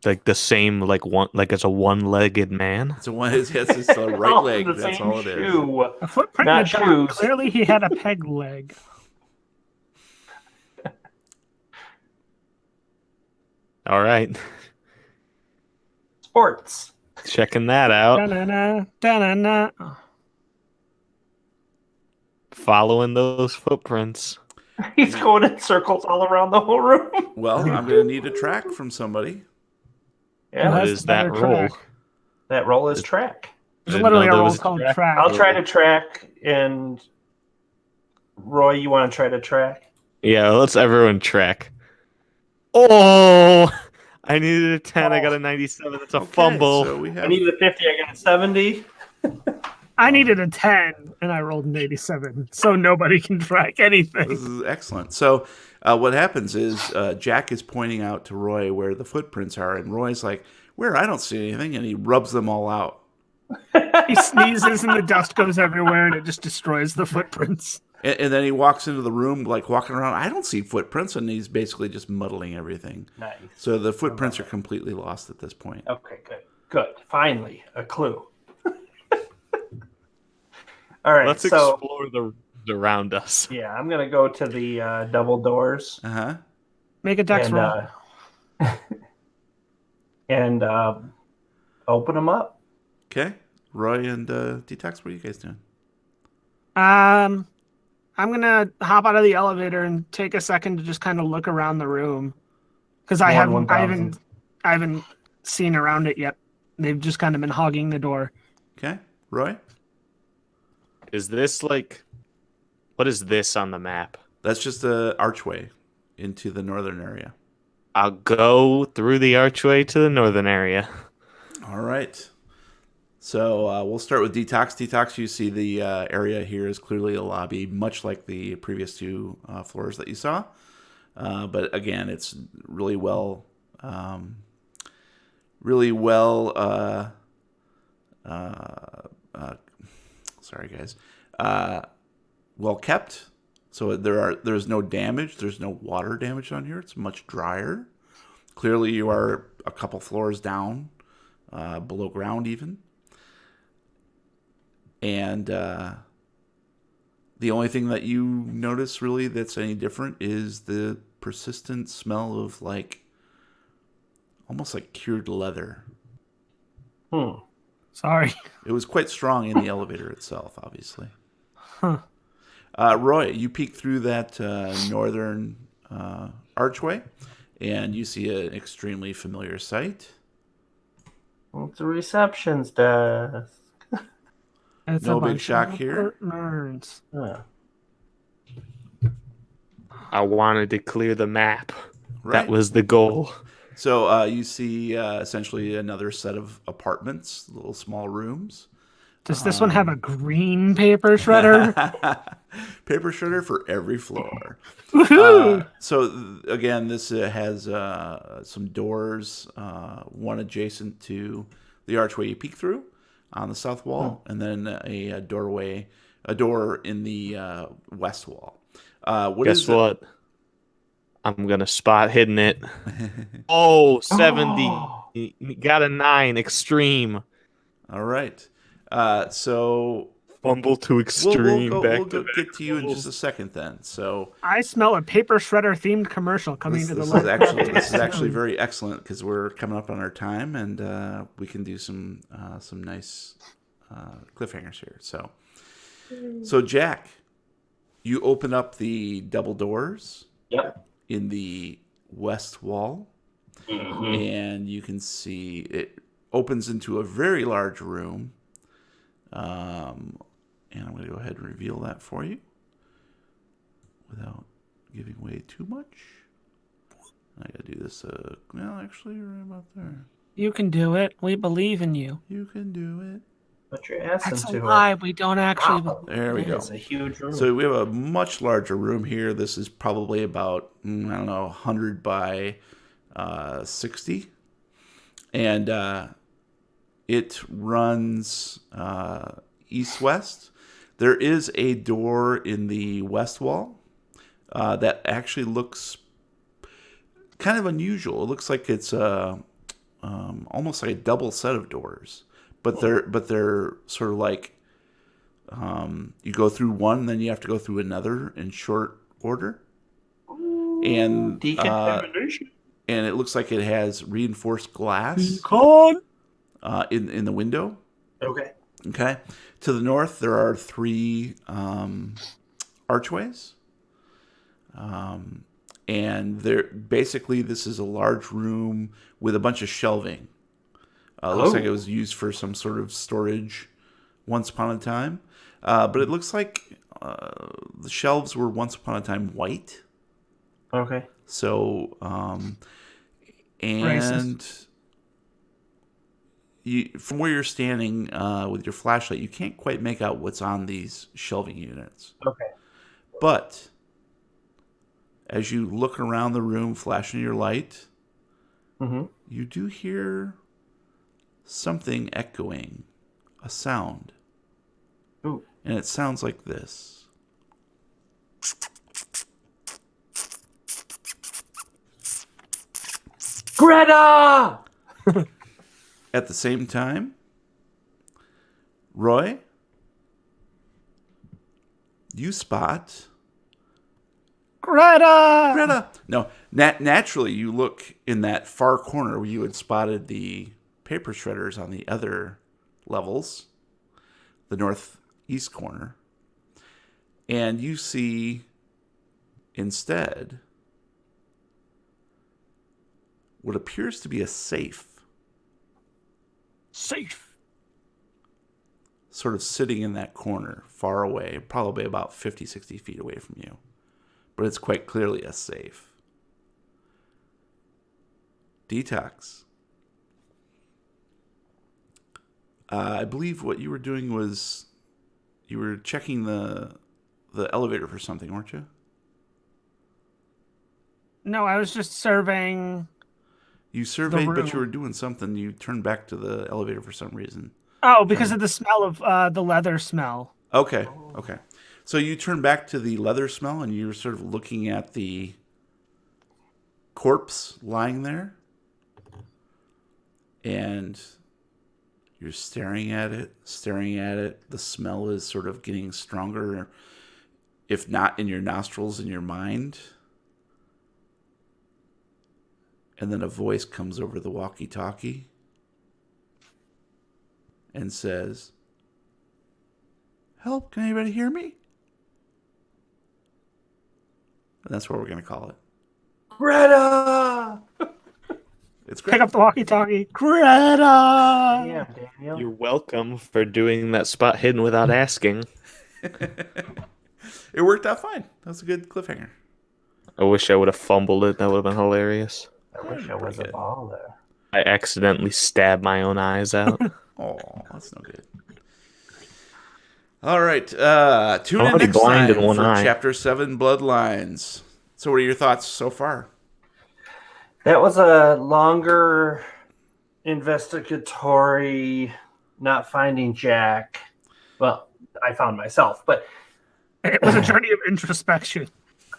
Like the same, like it's a one-legged man. So it's the right Oh, leg. the That's same all it is. shoe. A footprint Not in the dark. shoes. Clearly, he had a peg leg. All right, Sports. checking that out. Da-na-na, da-na-na. Oh. Following those footprints. He's going in circles all around the whole room. Well, I'm going to need a track from somebody. Yeah, What that's is the that better roll? track. that roll is track. There's Didn't literally know a there roll was a called track. track. I'll try to track, and Roy, you want to try to track? Yeah, let's everyone track. Oh, I needed a 10. I got a 97. It's a Okay, fumble. So we I have needed a 50. I got a 70. I needed a 10, and I rolled an 87, so nobody can track anything. This is excellent. So what happens is Jack is pointing out to Roy where the footprints are, and Roy's like, "Where? I don't see anything," and he rubs them all out. He sneezes, and the dust goes everywhere, and it just destroys the footprints. And then he walks into the room, like walking around. I don't see footprints, and he's basically just muddling everything. Nice. So the footprints are completely lost at this point. Okay, good. Good. Finally, a clue. All right, Let's so explore the rooms around us. yeah, I'm gonna go to the double doors Uh huh. Make a dex and roll. and open them up. Okay. Roy and Detox, what are you guys doing? I'm gonna hop out of the elevator and take a second to just kind of look around the room because I One haven't seen around it yet. They've just kind of been hogging the door. Okay. Roy? Is this like, what is this on the map? That's just an archway into the northern area. I'll go through the archway to the northern area. All right. So we'll start with Detox. Detox, you see the area here is clearly a lobby, much like the previous two floors that you saw. But again, it's really well, sorry guys, well kept. So there's no damage. There's no water damage on here. It's much drier. Clearly, you are a couple floors down, below ground even. And the only thing that you notice really that's any different is the persistent smell of almost like cured leather. Sorry. It was quite strong in the elevator itself, obviously. Huh. Roy, you peek through that northern archway, and you see an extremely familiar sight. It's a reception's desk. It's No a big bunch shock of here? nerds. I wanted to clear the map. Right. That was the goal. So you see essentially another set of apartments, little small rooms. Does this one have a green paper shredder? Paper shredder for every floor. Woohoo! Again, this has some doors, one adjacent to the archway you peek through on the south wall, and then a door in the west wall. Guess what? I'm gonna spot hidden it. Oh, 70. Oh. You got a 9. Extreme. All right. So Fumble to extreme. we'll go get to you in just a second then. So I smell a paper shredder themed commercial coming to the this left. is actually very excellent because we're coming up on our time and we can do some nice cliffhangers here. So Jack, you open up the double doors. Yep. In the west wall, and you can see it opens into a very large room. And I'm going to go ahead and reveal that for you without giving away too much. I got to do this. Well, actually, right about there. You can do it. We believe in you. You can do it. Put your ass That's a into lie. it. We don't actually. Wow. There we go. It's a huge room. So we have a much larger room here. This is probably about, I don't know, 100 by 60. And it runs east-west. There is a door in the west wall that actually looks kind of unusual. It looks like it's almost like a double set of doors. But they're sort of like you go through one, then you have to go through another in short order. And Decontamination. And it looks like it has reinforced glass in the window. Okay. Okay. To the north, there are 3 archways. And basically this is a large room with a bunch of shelving. Looks like it was used for some sort of storage once upon a time. But it looks like the shelves were once upon a time white. Okay. So, Racist. from where you're standing with your flashlight, you can't quite make out what's on these shelving units. Okay. But as you look around the room, flashing your light, you do hear something echoing, a sound. Ooh. And it sounds like this. Greta! At the same time, Roy, you spot Greta! No, naturally you look in that far corner where you had spotted the paper shredders on the other levels, the northeast corner, and you see instead what appears to be a safe. Safe. Sort of sitting in that corner, far away, probably about 50, 60 feet away from you. But it's quite clearly a safe. Detox. I believe what you were doing was you were checking the elevator for something, weren't you? No, I was just surveying. You surveyed, but you room. were doing something. You turned back to the elevator for some reason. Oh, because of the smell of the leather smell. Okay. So you turn back to the leather smell, and you're sort of looking at the corpse lying there, and you're staring at it. The smell is sort of getting stronger, if not in your nostrils, in your mind. And then a voice comes over the walkie-talkie and says, "Help, can anybody hear me?" And that's what we're going to call it. Greta! It's great. Pick up the walkie-talkie. Greta! Yeah, Daniel. You're welcome for doing that spot hidden without asking. It worked out fine. That was a good cliffhanger. I wish I would have fumbled it. That would have been hilarious. I wish I was a ball there. I accidentally stabbed my own eyes out. Oh, that's no good. All right. Tune in already next blind time in one for eye. Chapter 7, Bloodlines. So what are your thoughts so far? That was a longer investigatory, not finding Jack. Well, I found myself, but It was a journey of introspection.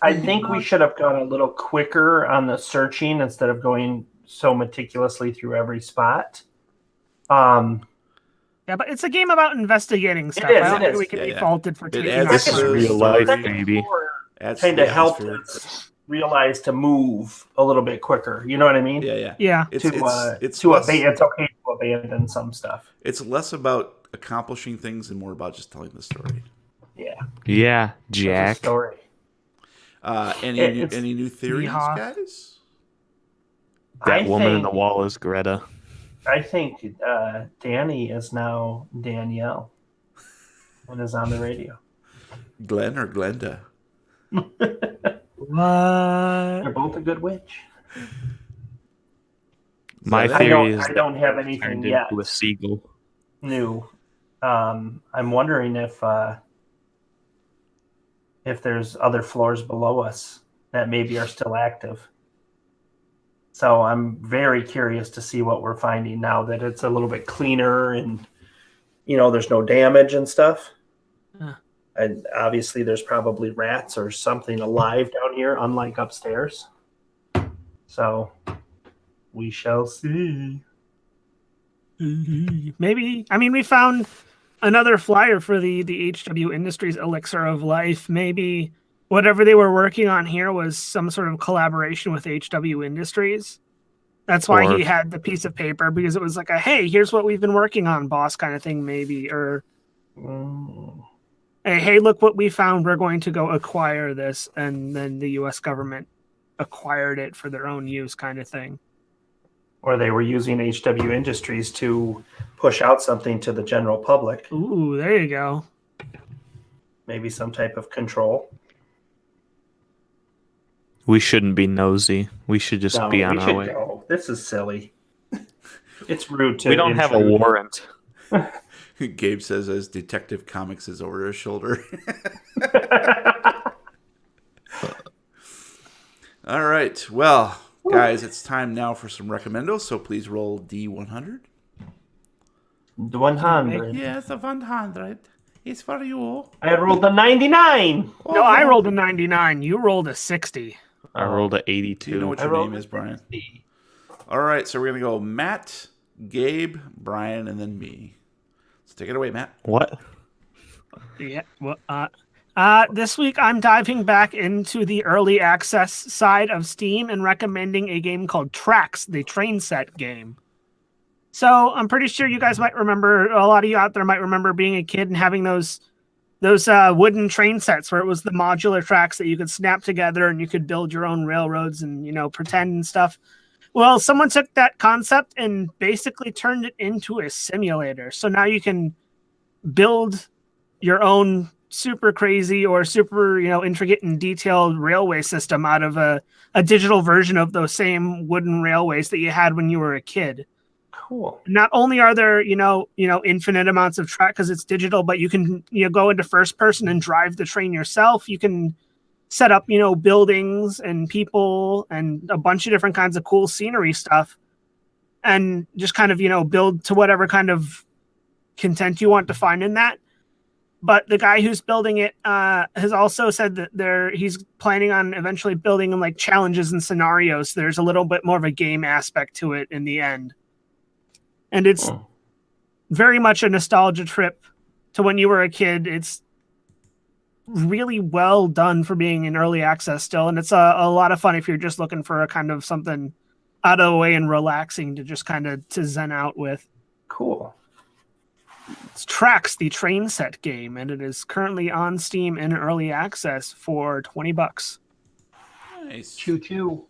I think we should have gone a little quicker on the searching instead of going so meticulously through every spot. Yeah, but it's a game about investigating stuff. is, I don't it think is. we can be Yeah. faulted for It taking adds our This is to the real story. life, baby. Adds to Kind the of helped atmosphere. us realize to move a little bit quicker. You know what I mean? Yeah. Yeah. It's It's it's okay to abandon some stuff. It's less about accomplishing things and more about just telling the story. Yeah. Yeah, It's a Jack. story. Any new theories, Yeehaw. guys? That woman in the wall is Greta. I think Danny is now Danielle and is on the radio. Glenn or Glenda? What? They're both a good witch. My So I theory is I don't have turned anything yet into a seagull. new. I'm wondering if there's other floors below us that maybe are still active. So I'm very curious to see what we're finding now that it's a little bit cleaner and there's no damage and stuff. Huh. And obviously there's probably rats or something alive down here, unlike upstairs. So we shall see. Maybe. I mean, we found another flyer for the HW Industries Elixir of Life. Maybe whatever they were working on here was some sort of collaboration with HW Industries. That's why Or- he had the piece of paper, because it was like a, hey, here's what we've been working on, boss, kind of thing, maybe. Or, hey, look what we found. We're going to go acquire this. And then the U.S. government acquired it for their own use, kind of thing. Or they were using HW Industries to push out something to the general public. Ooh, there you go. Maybe some type of control. We shouldn't be nosy. We should just No, be on we our should way. go. This is silly. It's rude to We don't have a intrude. warrant. Gabe says as Detective Comics is over his shoulder. All right. Well, guys, it's time now for some recommendos, so please roll D100. The 100. Yes, the 100 is for you. I rolled the 99. No, I rolled a 99. You rolled a 60. I rolled a Do 82. you know what I your rolled name is, Brian? 60. All right, so we're going to go Matt, Gabe, Brian, and then me. Let's take it away, Matt. What? Yeah. Well, this week I'm diving back into the early access side of Steam and recommending a game called Tracks, the train set game. So I'm pretty sure you guys might remember, a lot of you out there might remember being a kid and having those wooden train sets where it was the modular tracks that you could snap together and you could build your own railroads and, pretend and stuff. Well, someone took that concept and basically turned it into a simulator. So now you can build your own super crazy or super, intricate and detailed railway system out of a digital version of those same wooden railways that you had when you were a kid. Cool. Not only are there, infinite amounts of track because it's digital, but you can, go into first person and drive the train yourself. You can set up, buildings and people and a bunch of different kinds of cool scenery stuff and just kind of, build to whatever kind of content you want to find in that. But the guy who's building it has also said that he's planning on eventually building like challenges and scenarios. There's a little bit more of a game aspect to it in the end. And it's very much a nostalgia trip to when you were a kid. It's really well done for being in early access still. And it's a lot of fun if you're just looking for a kind of something out of the way and relaxing to just kind of to zen out with. Cool. It's Tracks, the train set game, and it is currently on Steam in early access for $20. Nice. Choo choo.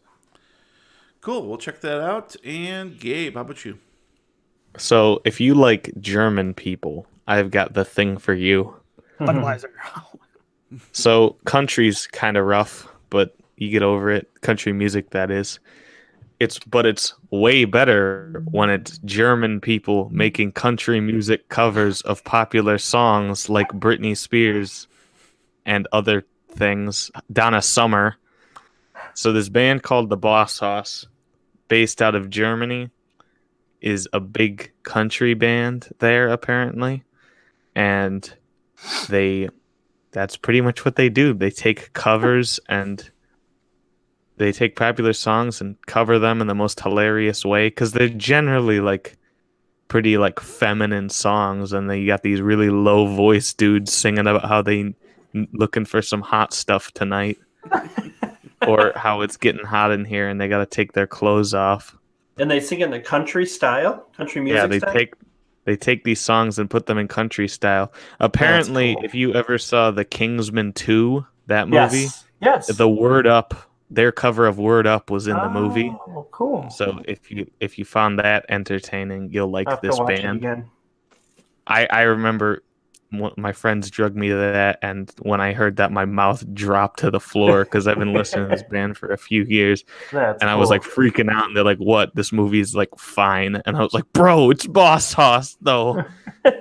Cool. We'll check that out. And Gabe, how about you? So if you like German people, I've got the thing for you. Budweiser. So country's kind of rough, but you get over it. Country music, that is. It's way better when it's German people making country music covers of popular songs like Britney Spears and other things. Donna Summer. So this band called the Boss Hoss, based out of Germany, is a big country band there apparently, and they that's pretty much what they do. They take covers and they take popular songs and cover them in the most hilarious way because they're generally like pretty like feminine songs, and they got these really low voice dudes singing about how they looking for some hot stuff tonight, or how it's getting hot in here and they got to take their clothes off. And they sing in the country music Yeah, style. they take these songs and put them in country style. Apparently, cool. if you ever saw the Kingsman 2, that movie, Yes. the Word Up, their cover of Word Up was in the movie. Oh, cool. So if you found that entertaining, you'll like I'll have this to watch it band. again. I remember my friends drugged me to that, and when I heard that, my mouth dropped to the floor because I've been listening to this band for a few years, That's and I cool. was like freaking out. And they're like, "What? This movie's like fine," and I was like, "Bro, it's Boss Hoss though." And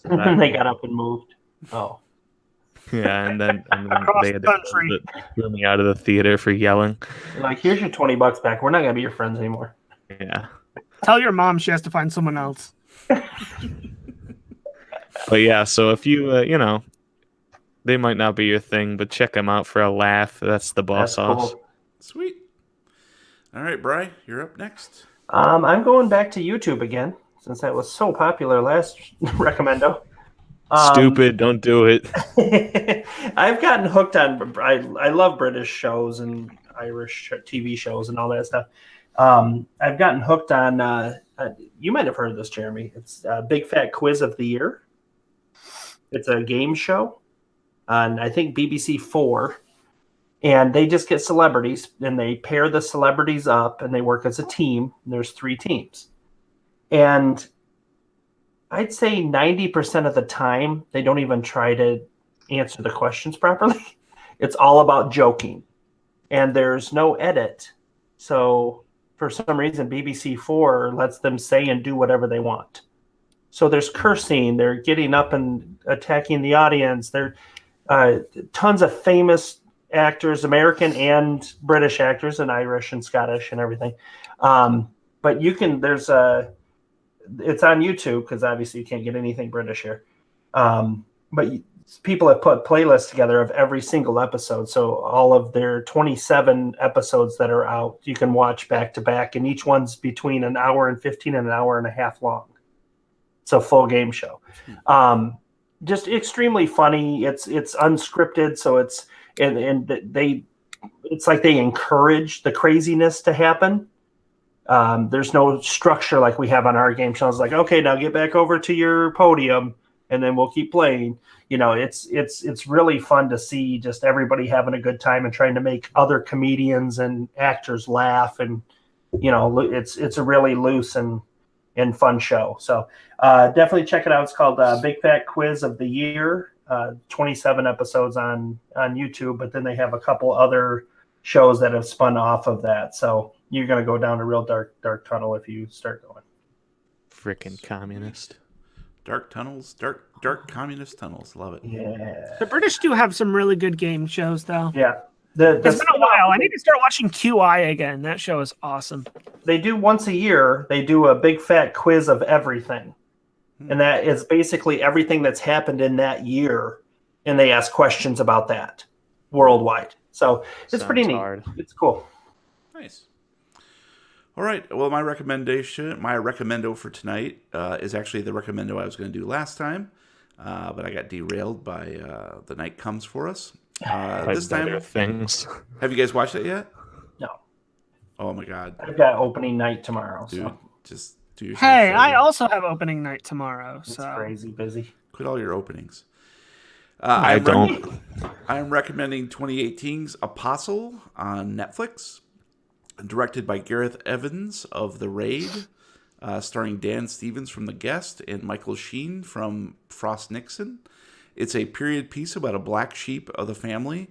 then they got up and moved. Oh. Yeah, and then Across they had the to country. threw me out of the theater for yelling. Like, here's your $20 back. We're not gonna be your friends anymore. Yeah. Tell your mom she has to find someone else. But yeah, so if you, they might not be your thing, but check them out for a laugh. That's the Boss That's Hoss. cool. Sweet. All right, Bri, you're up next. I'm going back to YouTube again since that was so popular last recommendo. Stupid, don't do it. I've gotten hooked on. I love British shows and Irish TV shows and all that stuff. I've gotten hooked on. You might have heard of this, Jeremy. It's Big Fat Quiz of the Year. It's a game show on, I think, BBC 4. And they just get celebrities, and they pair the celebrities up, and they work as a team. There's 3 teams. And I'd say 90% of the time, they don't even try to answer the questions properly. It's all about joking. And there's no edit. So for some reason, BBC 4 lets them say and do whatever they want. So there's cursing. They're getting up and attacking the audience. There are tons of famous actors, American and British actors, and Irish and Scottish and everything. But you can, it's on YouTube because obviously you can't get anything British here. But people have put playlists together of every single episode. So all of their 27 episodes that are out, you can watch back to back, and each one's between an hour and 15 and an hour and a half long. It's a full game show. Just extremely funny. It's unscripted, so it's like they encourage the craziness to happen. There's no structure like we have on our game shows. Like, okay, now get back over to your podium, and then we'll keep playing. It's really fun to see just everybody having a good time and trying to make other comedians and actors laugh, and it's a really loose and fun show. So definitely check it out. It's called Big Fat Quiz of the Year. 27 episodes on YouTube, but then they have a couple other shows that have spun off of that. So you're going to go down a real dark tunnel if you start going. Frickin' communist. Dark tunnels, dark communist tunnels. Love it. Yeah. The British do have some really good game shows, though. Yeah. It's been a while. I need to start watching QI again. That show is awesome. They do once a year, they do a big fat quiz of everything. And that is basically everything that's happened in that year. And they ask questions about that worldwide. So it's Sounds pretty neat. hard. It's cool. Nice. All right. Well, my recommendo for tonight is actually the recommendo I was going to do last time, but I got derailed by The Night Comes For Us. This time, things. have you guys watched it yet? No. Oh my God, I've got opening night tomorrow. dude, So just do yourself Hey, a favor. I also have opening night tomorrow. it's So crazy busy. Quit all your openings. I don't. I'm recommending 2018's Apostle on Netflix, directed by Gareth Evans of The Raid, starring Dan Stevens from The Guest and Michael Sheen from Frost Nixon. It's a period piece about a black sheep of the family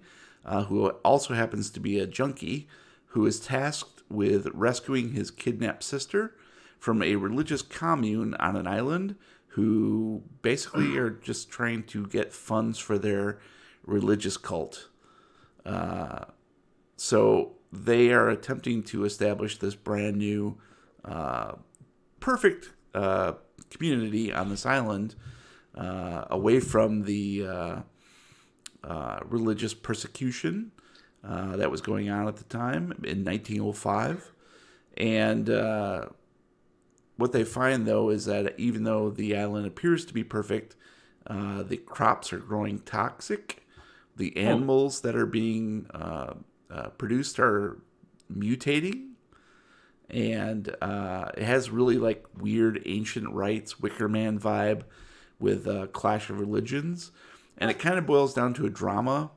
who also happens to be a junkie who is tasked with rescuing his kidnapped sister from a religious commune on an island who basically are just trying to get funds for their religious cult. So they are attempting to establish this brand new, perfect community on this island away from the religious persecution that was going on at the time in 1905. And what they find, though, is that even though the island appears to be perfect, the crops are growing toxic. The animals that are being produced are mutating. And it has really like weird ancient rites, Wicker Man vibe with Clash of Religions. And it kind of boils down to a drama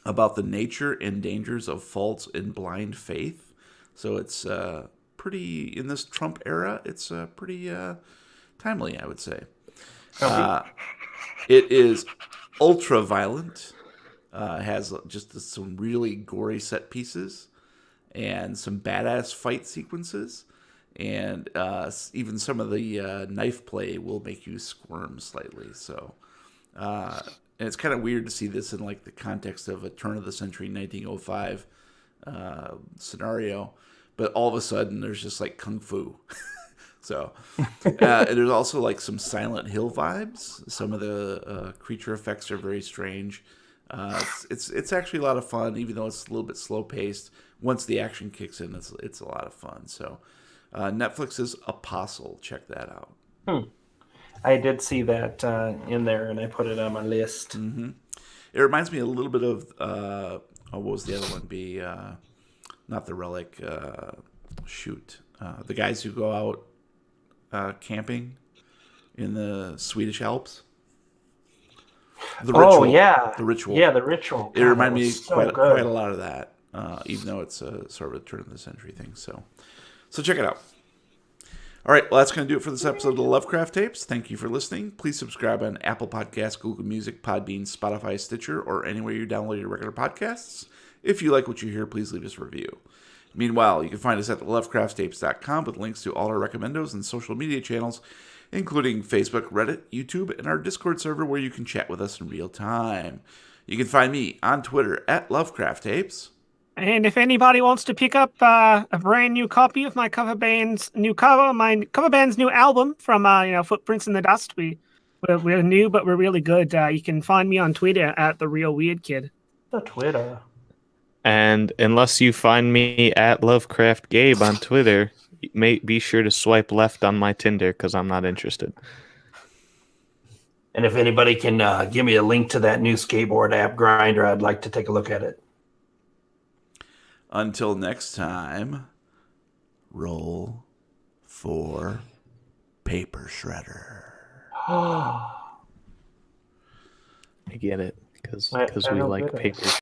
about the nature and dangers of false and blind faith. So it's pretty, in this Trump era, it's pretty timely, I would say. It is ultra violent. Has just some really gory set pieces and some badass fight sequences. And even some of the knife play will make you squirm slightly. So, and it's kind of weird to see this in like the context of a turn of the century 1905 scenario. But all of a sudden, there's just like kung fu. So, and there's also like some Silent Hill vibes. Some of the creature effects are very strange. It's actually a lot of fun, even though it's a little bit slow paced. Once the action kicks in, it's a lot of fun. So, Netflix's Apostle, check that out. I did see that in there, and I put it on my list. Mm-hmm. It reminds me a little bit of what was the other one? Be not the Relic. The guys who go out camping in the Swedish Alps. The Ritual. Oh yeah, The Ritual. Yeah, The Ritual. It reminded me so quite a lot of that, even though it's sort of a turn of the century thing. So check it out. All right, well, that's going to do it for this episode of the Lovecraft Tapes. Thank you for listening. Please subscribe on Apple Podcasts, Google Music, Podbean, Spotify, Stitcher, or anywhere you download your regular podcasts. If you like what you hear, please leave us a review. Meanwhile, you can find us at lovecrafttapes.com with links to all our recommendos and social media channels, including Facebook, Reddit, YouTube, and our Discord server where you can chat with us in real time. You can find me on Twitter at Lovecraft Tapes. And if anybody wants to pick up a brand new copy of my cover band's new album from Footprints in the Dust, we're new but we're really good. You can find me on Twitter at The Real Weird Kid. The Twitter. And unless you find me at Lovecraft Gabe on Twitter, be sure to swipe left on my Tinder because I'm not interested. And if anybody can give me a link to that new skateboard app, Grinder, I'd like to take a look at it. Until next time, roll for Paper Shredder. I get it because we like paper.